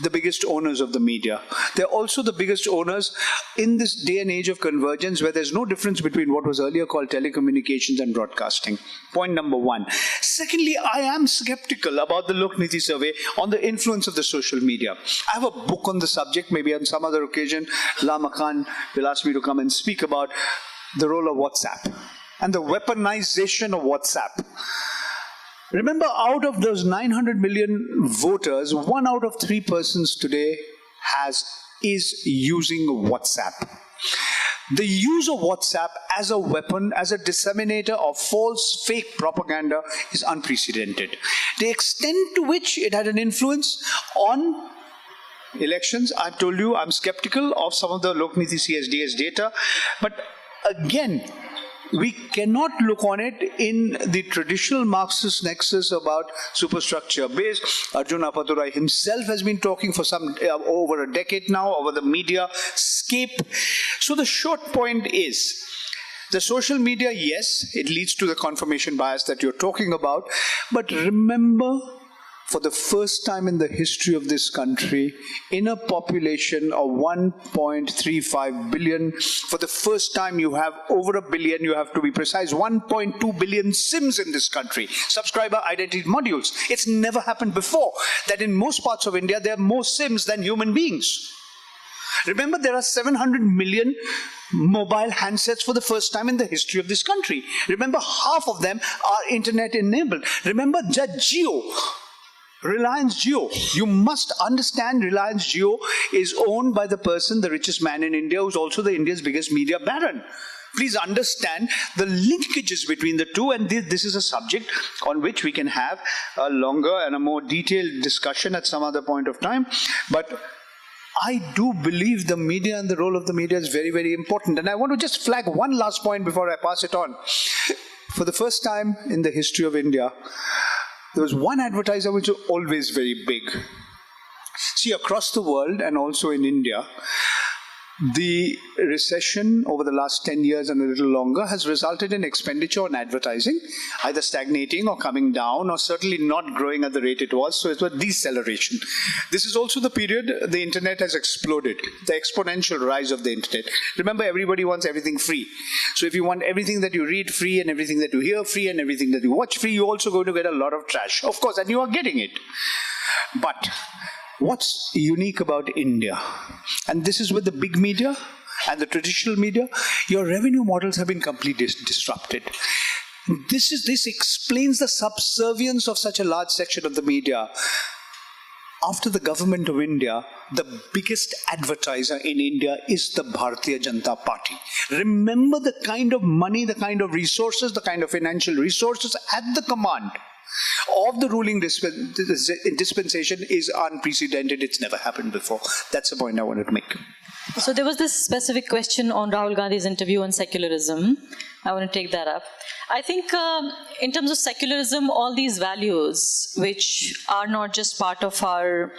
the biggest owners of the media. They're also the biggest owners in this day and age of convergence where there's no difference between what was earlier called telecommunications and broadcasting. Point number one. Secondly, I am skeptical about the Lokniti survey on the influence of the social media. I have a book on the subject, maybe on some other occasion. Lamakaan will ask me to come and speak about the role of WhatsApp and the weaponization of WhatsApp. Remember, out of those 900 million voters, 1 out of 3 persons today is using WhatsApp. The use of WhatsApp as a weapon, as a disseminator of false, fake propaganda is unprecedented. The extent to which it had an influence on elections, I've told you, I'm skeptical of some of the Lokniti CSDS data, but again, we cannot look on it in the traditional Marxist nexus about superstructure base. Arjun Appadurai himself has been talking for over a decade now over the media scape. So the short point is, the social media, yes, it leads to the confirmation bias that you're talking about, but remember, for the first time in the history of this country, in a population of 1.35 billion, for the first time you have over a billion, you have to be precise, 1.2 billion SIMs in this country, subscriber identity modules. It's never happened before that in most parts of India there are more SIMs than human beings. Remember, there are 700 million mobile handsets for the first time in the history of this country. Remember, half of them are internet enabled. Remember, Jio. Reliance Jio. You must understand Reliance Jio is owned by the person, the richest man in India, who's also the India's biggest media baron. Please understand the linkages between the two, and this is a subject on which we can have a longer and a more detailed discussion at some other point of time. But I do believe the media and the role of the media is very, very important. And I want to just flag one last point before I pass it on. For the first time in the history of India, there was one advertiser which was always very big. See, across the world and also in India, the recession over the last 10 years and a little longer has resulted in expenditure on advertising, either stagnating or coming down or certainly not growing at the rate it was. So it was deceleration. This is also the period the internet has exploded, the exponential rise of the internet. Remember, everybody wants everything free. So if you want everything that you read free and everything that you hear free and everything that you watch free, you're also going to get a lot of trash. Of course, and you are getting it. But what's unique about India, and this is with the big media and the traditional media, your revenue models have been completely disrupted. This explains the subservience of such a large section of the media. After the government of India, the biggest advertiser in India is the Bharatiya Janata Party. Remember, the kind of money, the kind of resources, the kind of financial resources at the command of the ruling dispensation is unprecedented. It's never happened before. That's the point I wanted to make. So there was this specific question on Rahul Gandhi's interview on secularism. I want to take that up. I think in terms of secularism, all these values, which are not just part of our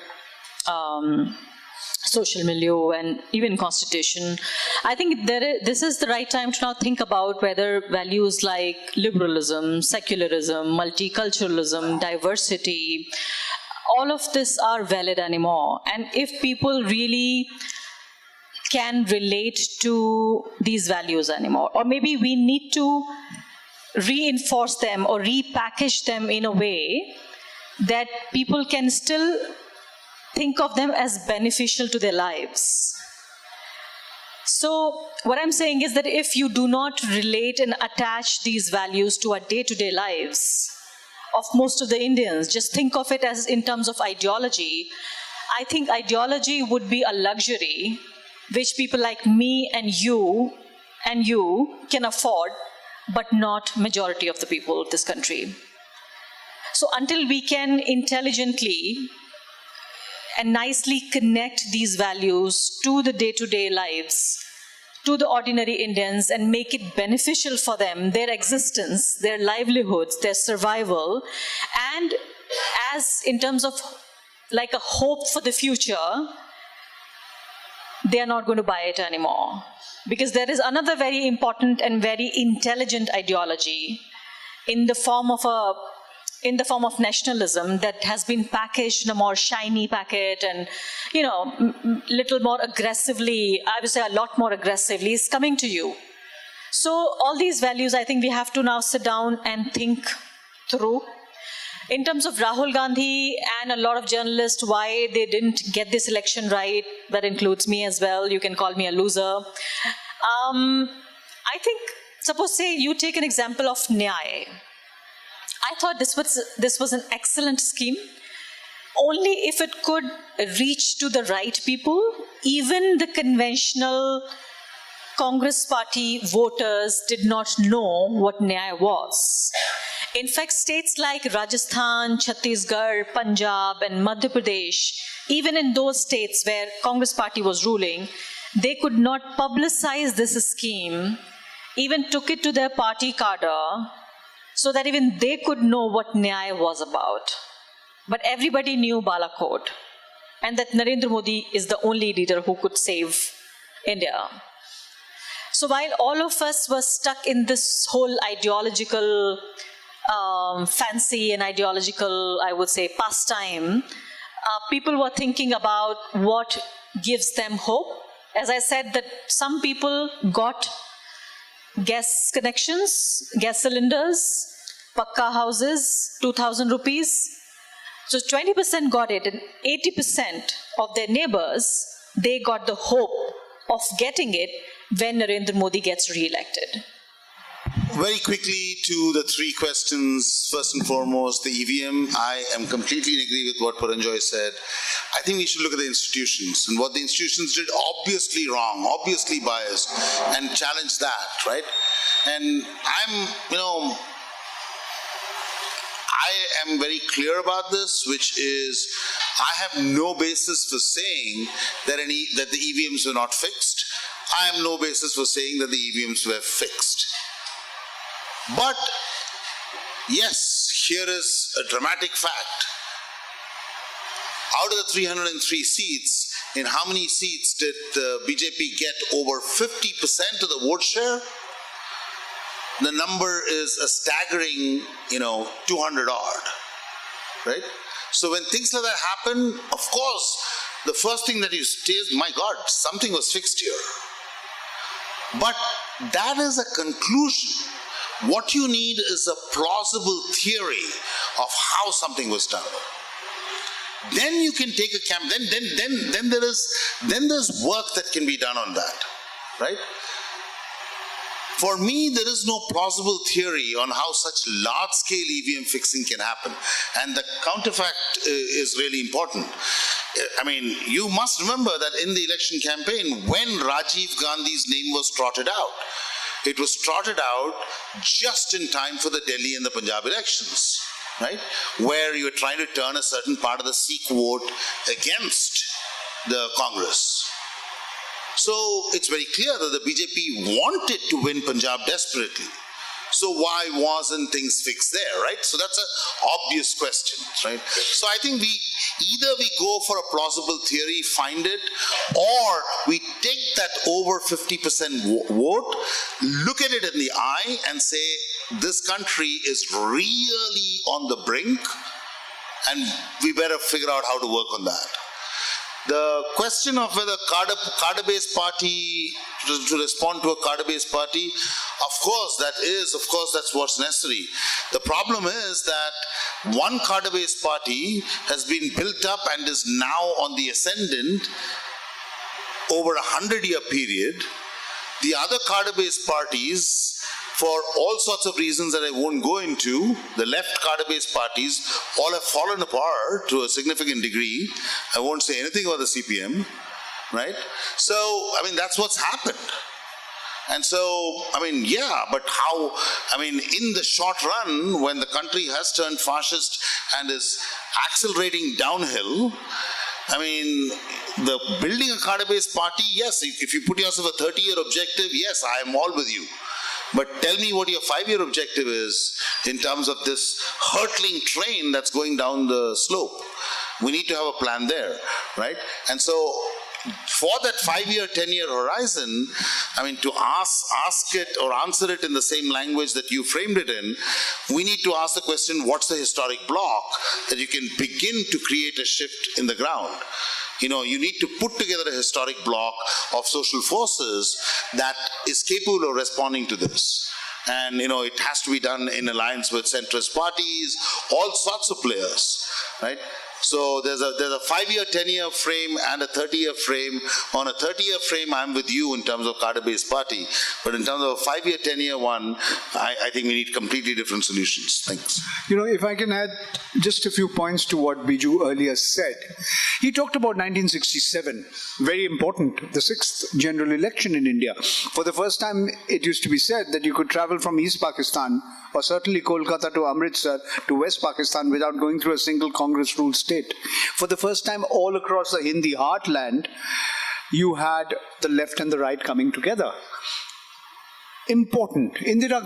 social milieu and even constitution, I think this is the right time to now think about whether values like liberalism, secularism, multiculturalism, diversity, all of this are valid anymore. And if people really can relate to these values anymore, or maybe we need to reinforce them or repackage them in a way that people can still think of them as beneficial to their lives. So what I'm saying is that if you do not relate and attach these values to our day-to-day lives of most of the Indians, just think of it as in terms of ideology, I think ideology would be a luxury which people like me and you can afford, but not majority of the people of this country. So until we can intelligently and nicely connect these values to the day-to-day lives, to the ordinary Indians and make it beneficial for them, their existence, their livelihoods, their survival, and as in terms of like a hope for the future, they are not going to buy it anymore. Because there is another very important and very intelligent ideology in the form of nationalism that has been packaged in a more shiny packet and, you know, little more aggressively, I would say a lot more aggressively, is coming to you. So all these values, I think we have to now sit down and think through. In terms of Rahul Gandhi and a lot of journalists, why they didn't get this election right, that includes me as well, you can call me a loser. I think, suppose say you take an example of Nyay. I thought this was an excellent scheme, only if it could reach to the right people. Even the conventional Congress party voters did not know what Nyay was. In fact, states like Rajasthan, Chhattisgarh, Punjab, and Madhya Pradesh, even in those states where Congress party was ruling, they could not publicize this scheme, even took it to their party cadre, so that even they could know what Nyay was about. But everybody knew Balakot, and that Narendra Modi is the only leader who could save India. So while all of us were stuck in this whole ideological fancy and ideological, I would say, pastime, people were thinking about what gives them hope. As I said, that some people got gas connections, gas cylinders, pakka houses, 2,000 rupees. So 20% got it, and 80% of their neighbors, they got the hope of getting it when Narendra Modi gets re-elected. Very quickly to the three questions. First and foremost, the EVM. I am completely in agreement with what Pranjoy said. I think we should look at the institutions and what the institutions did obviously wrong, obviously biased, and challenge that, right? And I am very clear about this, which is I have no basis for saying that the EVMs were not fixed. I have no basis for saying that the EVMs were fixed. But yes, here is a dramatic fact. Out of the 303 seats, in how many seats did the BJP get over 50% of the vote share? The number is a staggering, 200 odd, right? So when things like that happen, of course, the first thing that you say is, my God, something was fixed here. But that is a conclusion. What you need is a plausible theory of how something was done. Then you can take a then there's work that can be done on that, right? For me, there is no plausible theory on how such large-scale EVM fixing can happen. And the counterfact is really important. I mean, you must remember that in the election campaign, when Rajiv Gandhi's name was trotted out, it was trotted out just in time for the Delhi and the Punjab elections, right? Where you were trying to turn a certain part of the Sikh vote against the Congress. So it's very clear that the BJP wanted to win Punjab desperately. So why wasn't things fixed there, right? So that's an obvious question, right? So I think either we go for a plausible theory, find it, or we take that over 50% vote, look at it in the eye and say, this country is really on the brink and we better figure out how to work on that. The question of whether cadre-based party, to respond to a cadre-based party, of course that's what's necessary. The problem is that one cadre-based party has been built up and is now on the ascendant over a 100-year period. The other cadre-based parties, for all sorts of reasons that I won't go into, the left cadre-based parties all have fallen apart to a significant degree. I won't say anything about the CPM, right? So, I mean, that's what's happened. And so, I mean, yeah, but how, I mean, in the short run, when the country has turned fascist and is accelerating downhill, I mean, the building a cadre-based party, yes, if you put yourself a 30-year objective, yes, I am all with you. But tell me what your 5-year objective is in terms of this hurtling train that's going down the slope. We need to have a plan there, right? And so, for that 5-year, 10-year horizon, I mean, to ask it or answer it in the same language that you framed it in, we need to ask the question, what's the historic block that you can begin to create a shift in the ground? You know, you need to put together a historic block of social forces that is capable of responding to this. And, you know, it has to be done in alliance with centrist parties, all sorts of players, right? So there's a 5-year, 10-year frame and a 30-year frame. On a 30-year frame, I'm with you in terms of cadre-based party. But in terms of a 5-year, 10-year one, I think we need completely different solutions. Thanks. You know, if I can add just a few points to what Biju earlier said. He talked about 1967, very important, the 6th general election in India. For the first time, it used to be said that you could travel from East Pakistan, or certainly Kolkata to Amritsar, to West Pakistan without going through a single Congress-ruled state. For the first time all across the Hindi heartland, you had the left and the right coming together. Important. Indira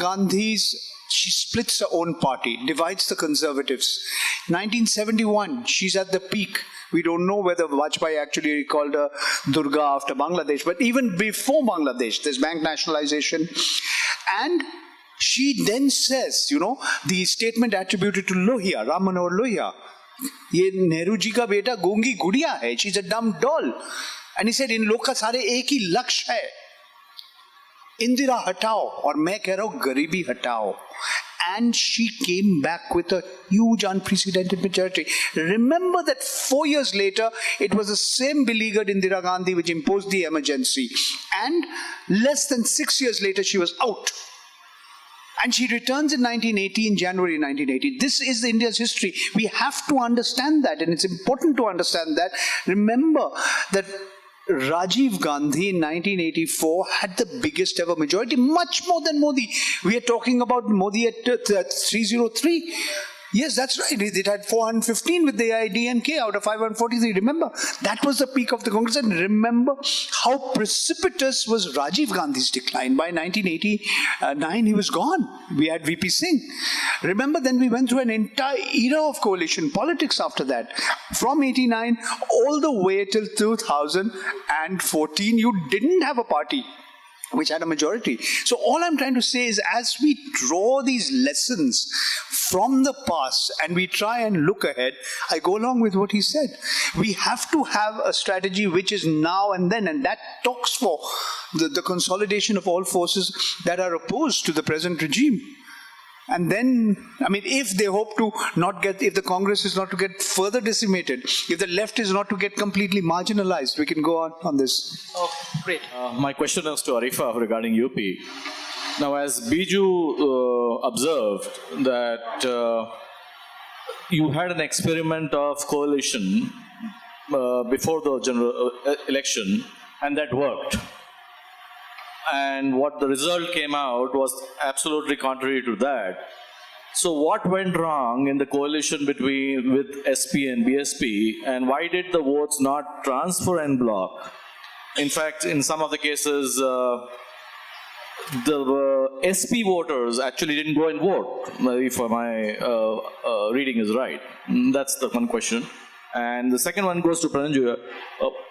she splits her own party, divides the conservatives. 1971, she's at the peak. We don't know whether Vajpayee actually called her Durga after Bangladesh, but even before Bangladesh, there's bank nationalization. And she then says, you know, the statement attributed to Lohia, Ram Manohar Lohia, ये नेहरू जी का बेटा गूंगी गुड़िया है, she's a dumb doll. And he said, इन लोग का सारे एक ही लक्ष्य है, इंदिरा हटाओ और मैं कह रहा हूं गरीबी हटाओ. And she came back with a huge unprecedented majority. Remember that 4 years later, it was the same beleaguered Indira Gandhi which imposed the emergency. And less than 6 years later, she was out. And she returns in 1980, in January 1980. This is India's history. We have to understand that, and it's important to understand that. Remember that Rajiv Gandhi in 1984 had the biggest ever majority, much more than Modi. We are talking about Modi at 303. Yes, that's right. It had 415 with the AIDMK out of 543. Remember, that was the peak of the Congress. And remember how precipitous was Rajiv Gandhi's decline. By 1989, he was gone. We had VP Singh. Remember, then we went through an entire era of coalition politics after that. From 89 all the way till 2014, you didn't have a party which had a majority. So all I'm trying to say is, as we draw these lessons from the past and we try and look ahead, I go along with what he said. We have to have a strategy which is now and then, and that talks for the consolidation of all forces that are opposed to the present regime. And then, I mean, if they hope to not get, if the Congress is not to get further decimated, if the left is not to get completely marginalized, we can go on this. Oh, great. My question is to Arafa regarding UP. Now, as Biju observed that you had an experiment of coalition before the general election, and that worked. And what the result came out was absolutely contrary to that. So what went wrong in the coalition with SP and BSP, and why did the votes not transfer en bloc? In fact, in some of the cases, the SP voters actually didn't go and vote, if my reading is right. That's the one question. And the second one goes to Pranjoy.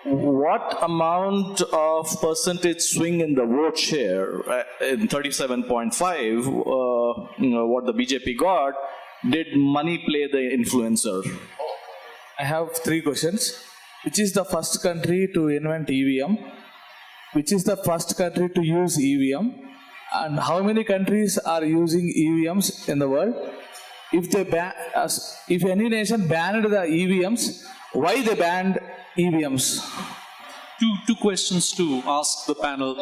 What amount of percentage swing in the vote share in 37.5, what the BJP got, did money play the influencer? I have 3 questions. Which is the first country to invent EVM? Which is the first country to use EVM? And how many countries are using EVMs in the world? If they if any nation banned the EVMs, why they banned EVMs? Two questions to ask the panel.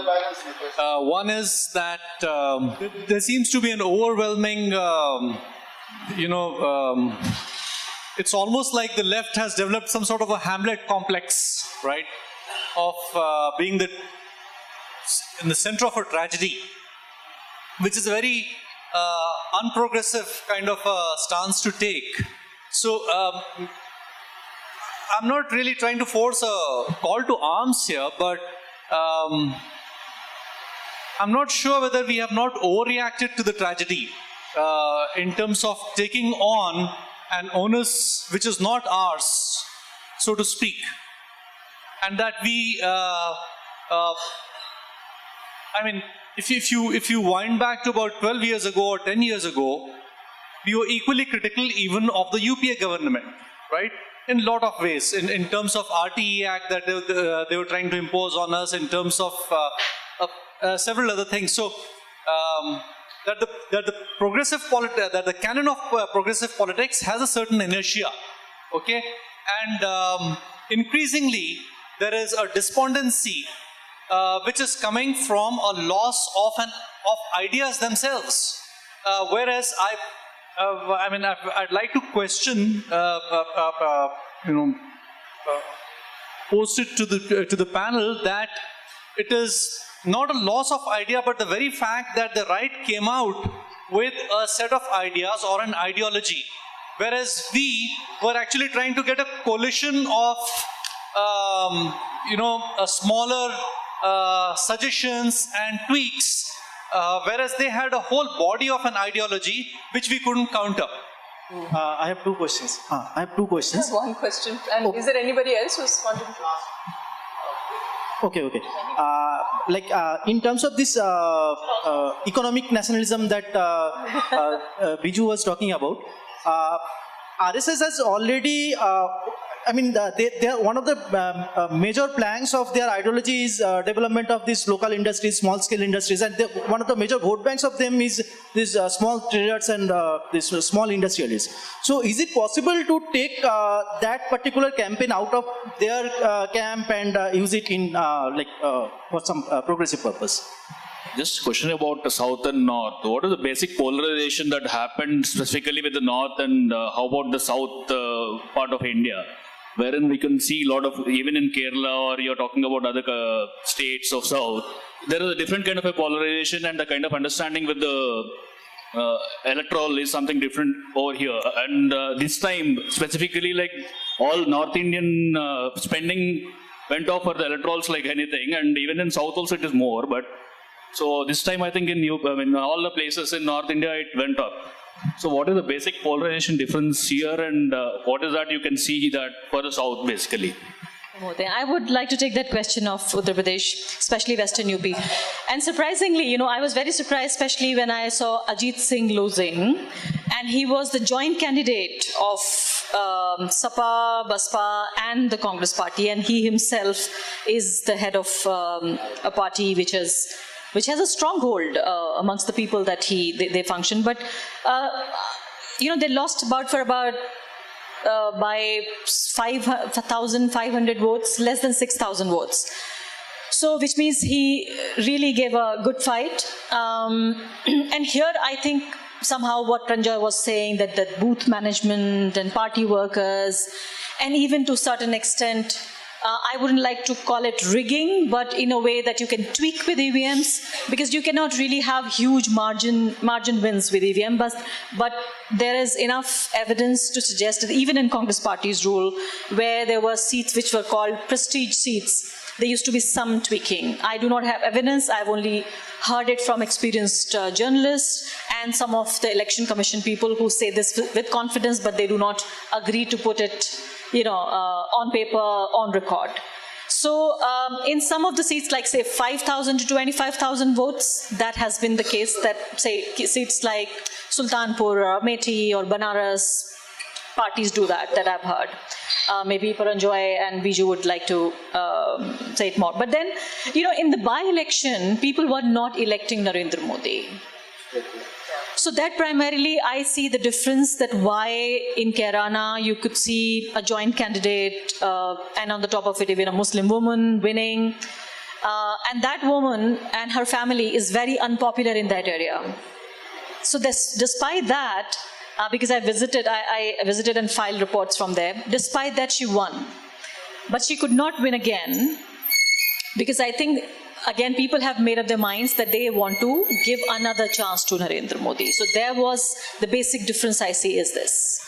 One is that there seems to be an overwhelming, it's almost like the left has developed some sort of a Hamlet complex, right? Of being in the center of a tragedy, which is a very unprogressive kind of a stance to take. So I'm not really trying to force a call to arms here, but I'm not sure whether we have not overreacted to the tragedy in terms of taking on an onus which is not ours, so to speak, and that we, I mean, if you wind back to about 12 years ago or 10 years ago, we were equally critical even of the UPA government, right? In a lot of ways, in terms of RTE Act that they were trying to impose on us, in terms of several other things. So that the canon of progressive politics has a certain inertia, okay, and increasingly there is a despondency which is coming from a loss of ideas themselves, whereas I'd like to question, post it to the panel that it is not a loss of idea, but the very fact that the right came out with a set of ideas or an ideology, whereas we were actually trying to get a coalition of, smaller suggestions and tweaks. Whereas they had a whole body of an ideology which we couldn't counter. I have two questions. I have one question. And is there anybody else who's wanting to ask? Okay. In terms of this economic nationalism that Biju was talking about, RSS has already, they are one of the major planks of their ideology is development of these local industries, small-scale industries, and one of the major vote banks of them is these small traders and these small industrialists. So, is it possible to take that particular campaign out of their camp and use it in for some progressive purpose? Just a question about the South and North. What is the basic polarization that happened specifically with the North, and how about the South part of India? Wherein we can see a lot of, even in Kerala or you're talking about other states of South, there is a different kind of a polarization, and the kind of understanding with the electoral is something different over here. And this time, specifically, like all North Indian spending went off for the electorals like anything, and even in South also it is more. But so this time I think in all the places in North India it went up. So what is the basic polarization difference here, and what is that you can see that for the South basically? I would like to take that question of Uttar Pradesh, especially Western UP. And surprisingly, I was very surprised, especially when I saw Ajit Singh losing, and he was the joint candidate of Sapa, Baspa and the Congress party, and he himself is the head of a party which has a stronghold amongst the people that they function. But they lost by 5,500 votes, less than 6,000 votes. So, which means he really gave a good fight. And here I think somehow what Pranjoy was saying, that booth management and party workers, and even to a certain extent, I wouldn't like to call it rigging, but in a way that you can tweak with EVMs, because you cannot really have huge margin wins with EVM, but there is enough evidence to suggest that even in Congress party's rule, where there were seats which were called prestige seats, there used to be some tweaking. I do not have evidence, I've only heard it from experienced journalists and some of the election commission people who say this with confidence, but they do not agree to put it on paper, on record. So in some of the seats, like say 5,000 to 25,000 votes, that has been the case, that say seats like Sultanpur or Amethi or Banaras, parties do that I've heard. Maybe Pranjoy and Biju would like to say it more. But then, in the by-election, people were not electing Narendra Modi. So that primarily, I see the difference, that why in Kairana you could see a joint candidate and on the top of it even a Muslim woman winning. And that woman and her family is very unpopular in that area. So despite that, because I visited and filed reports from there, despite that she won. But she could not win again, because I think, again, people have made up their minds that they want to give another chance to Narendra Modi. So there was the basic difference I see is this.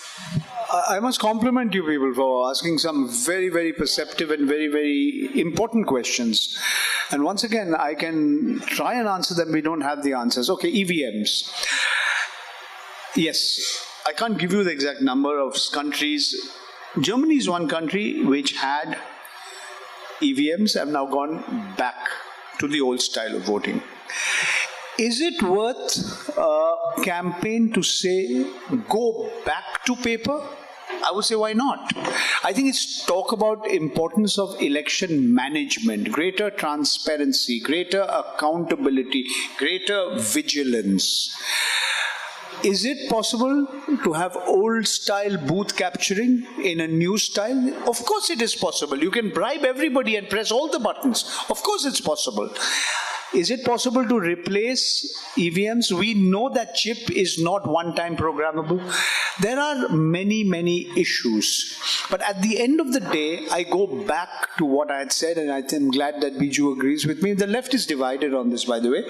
I must compliment you people for asking some very, very perceptive and very, very important questions. And once again, I can try and answer them. We don't have the answers. Okay, EVMs. Yes, I can't give you the exact number of countries. Germany is one country which had EVMs, have now gone back to the old style of voting. Is it worth a campaign to say, go back to paper? I would say, why not? I think it's talk about importance of election management, greater transparency, greater accountability, greater vigilance. Is it possible to have old style booth capturing in a new style? Of course it is possible. You can bribe everybody and press all the buttons. Of course it's possible. Is it possible to replace EVMs? We know that chip is not one-time programmable. There are many, many issues. But at the end of the day, I go back to what I had said, and I'm glad that Biju agrees with me. The left is divided on this, by the way.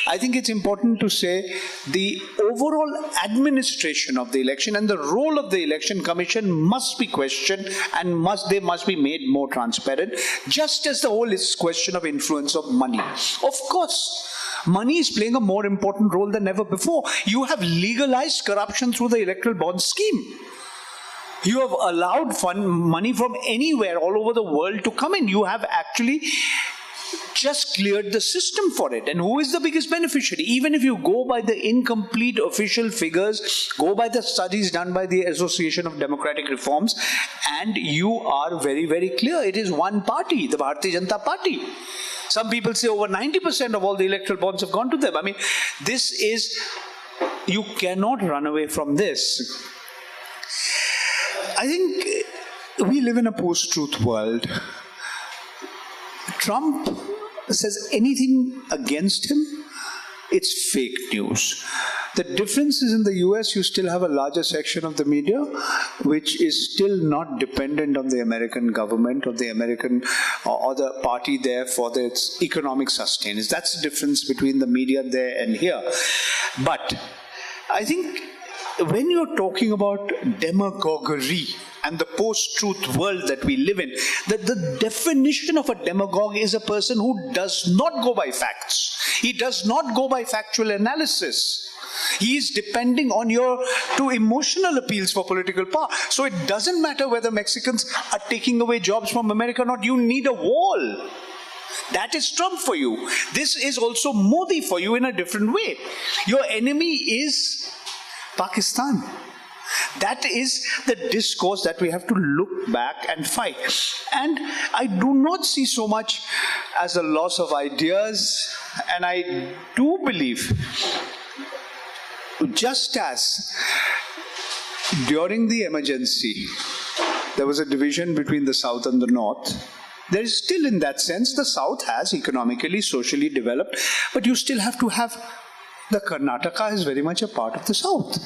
I think it's important to say the overall administration of the election and the role of the election commission must be questioned and they must be made more transparent, just as the whole question of influence of money. Of course, money is playing a more important role than ever before. You have legalized corruption through the electoral bond scheme. You have allowed money from anywhere all over the world to come in. You have actually just cleared the system for it. And who is the biggest beneficiary? Even if you go by the incomplete official figures, go by the studies done by the Association of Democratic Reforms, and you are very, very clear. It is one party, the Bharatiya Janata Party. Some people say over 90% of all the electoral bonds have gone to them. I mean, this is, you cannot run away from this. I think we live in a post-truth world. Trump says anything against him, it's fake news. The difference is in the US, you still have a larger section of the media which is still not dependent on the American government or the American or the party there for its economic sustenance. That's the difference between the media there and here. But I think when you're talking about demagoguery and the post-truth world that we live in, the definition of a demagogue is a person who does not go by facts. He does not go by factual analysis. He is depending on your emotional appeals for political power. So it doesn't matter whether Mexicans are taking away jobs from America or not. You need a wall. That is Trump for you. This is also Modi for you in a different way. Your enemy is Pakistan. That is the discourse that we have to look back and fight. And I do not see so much as a loss of ideas, and I do believe, just as during the emergency there was a division between the South and the North, there is still, in that sense, the South has economically, socially developed, but you still have to have the Karnataka is very much a part of the South.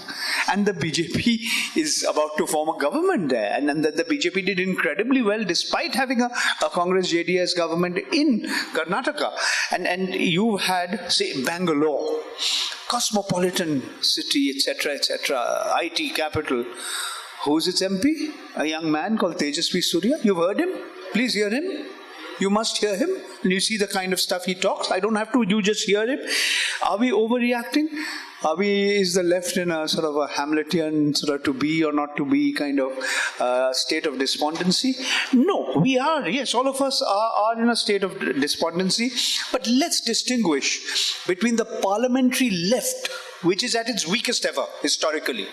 And the BJP is about to form a government there. And the BJP did incredibly well despite having a Congress-JDS government in Karnataka. And you had, say, Bangalore, cosmopolitan city, etc., etc., IT capital. Who's its MP? A young man called Tejasvi Surya. You've heard him? Please hear him. You must hear him, and you see the kind of stuff he talks. I don't have to, you just hear him. Are we overreacting? Is the left in a sort of a Hamletian sort of to be or not to be kind of state of despondency? No, we are, yes, all of us are in a state of despondency. But let's distinguish between the parliamentary left, which is at its weakest ever historically,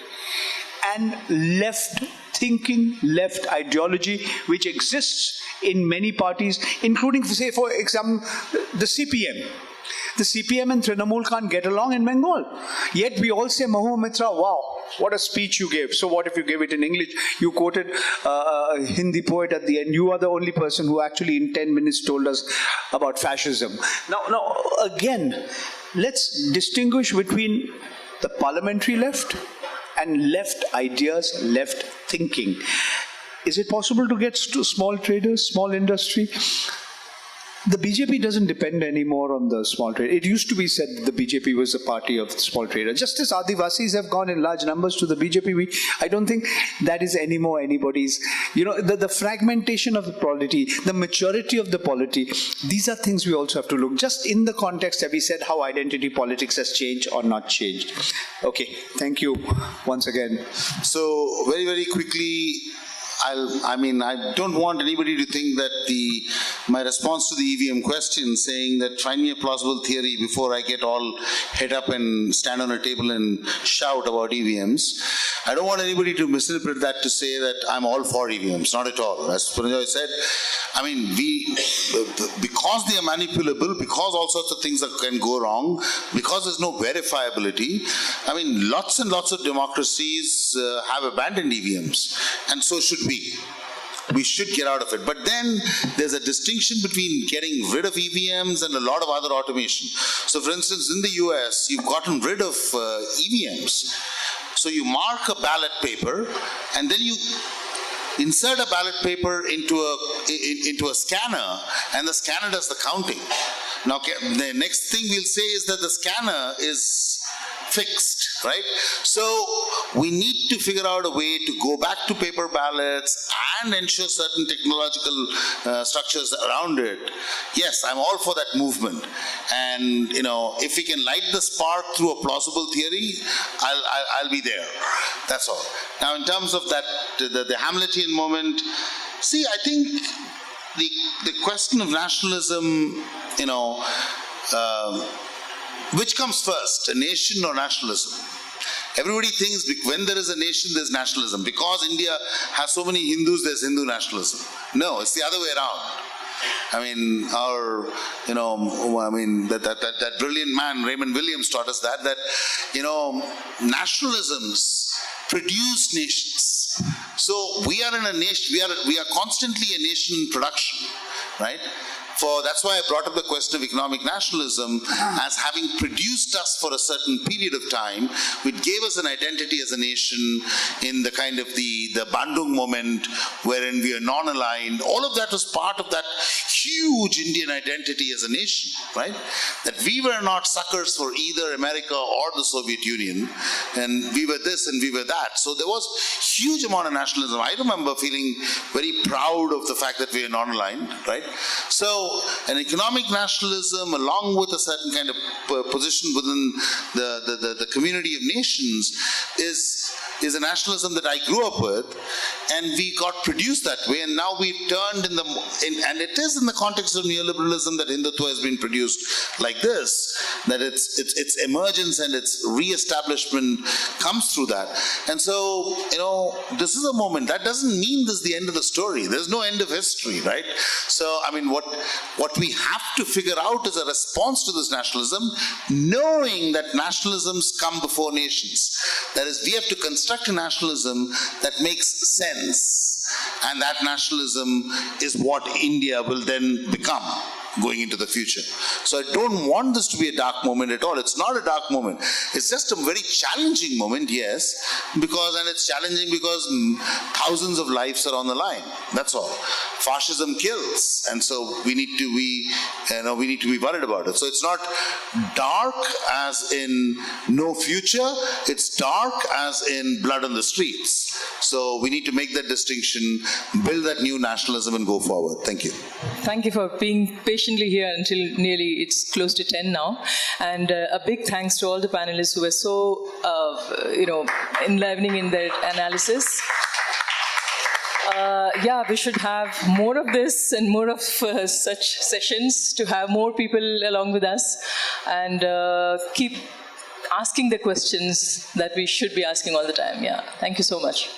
and left thinking, left ideology, which exists in many parties, including, say, for example, the CPM. The CPM and Trinamool can't get along in Bengal. Yet we all say, Mahua Mitra, wow, what a speech you gave. So what if you gave it in English? You quoted a Hindi poet at the end. You are the only person who actually in 10 minutes told us about fascism. Now, again, let's distinguish between the parliamentary left and left ideas, left thinking. Is it possible to get small traders, small industry? The BJP doesn't depend anymore on the small trader. It used to be said that the BJP was the party of the small trader. Just as Adivasis have gone in large numbers to the BJP, I don't think that is anymore anybody's. The fragmentation of the polity, the maturity of the polity, these are things we also have to look. Just in the context, have we said how identity politics has changed or not changed? Okay, thank you once again. So, very, very quickly, I don't want anybody to think that my response to the EVM question saying that find me a plausible theory before I get all head up and stand on a table and shout about EVMs. I don't want anybody to misinterpret that to say that I'm all for EVMs, not at all. As Pranjoy said, because they are manipulable, because all sorts of things can go wrong, because there's no verifiability, lots and lots of democracies have abandoned EVMs, and so should we. We should get out of it. But then there's a distinction between getting rid of EVMs and a lot of other automation. So for instance, in the US, you've gotten rid of EVMs. So you mark a ballot paper and then you insert a ballot paper into a scanner, and the scanner does the counting. Now, the next thing we'll say is that the scanner is fixed, right? So we need to figure out a way to go back to paper ballots and ensure certain technological structures around it. Yes, I'm all for that movement. And, if we can light the spark through a plausible theory, I'll be there. That's all. Now, in terms of that, the Hamletian moment, see, I think the question of nationalism, which comes first, a nation or nationalism? Everybody thinks when there is a nation, there's nationalism. Because India has so many Hindus, there's Hindu nationalism. No, it's the other way around. That brilliant man, Raymond Williams, taught us that nationalisms produce nations. So we are in a nation, we are constantly a nation in production, right? That's why I brought up the question of economic nationalism as having produced us for a certain period of time, which gave us an identity as a nation in the kind of the Bandung moment wherein we are non-aligned. All of that was part of that huge Indian identity as a nation, right? That we were not suckers for either America or the Soviet Union, and we were this and we were that. So there was huge amount of nationalism. I remember feeling very proud of the fact that we are non-aligned, right? So an economic nationalism along with a certain kind of position within the community of nations is a nationalism that I grew up with, and we got produced that way, and now we've turned and it is in the context of neoliberalism that Hindutva has been produced like this, that its emergence and its re-establishment comes through that. And so, this is a moment. That doesn't mean this is the end of the story. There's no end of history, right? So, what we have to figure out is a response to this nationalism, knowing that nationalisms come before nations. That is, we have to construct a nationalism that makes sense, and that nationalism is what India will then become going into the future. So I don't want this to be a dark moment at all. It's not a dark moment. It's just a very challenging moment, yes, and it's challenging because thousands of lives are on the line. That's all. Fascism kills, and so we need to be worried about it. So it's not dark as in no future. It's dark as in blood on the streets. So we need to make that distinction, build that new nationalism, and go forward. Thank you. Thank you for being patiently here until nearly it's close to 10 now. And a big thanks to all the panelists who were so, enlivening in their analysis. We should have more of this and more of such sessions to have more people along with us and keep asking the questions that we should be asking all the time. Yeah, thank you so much.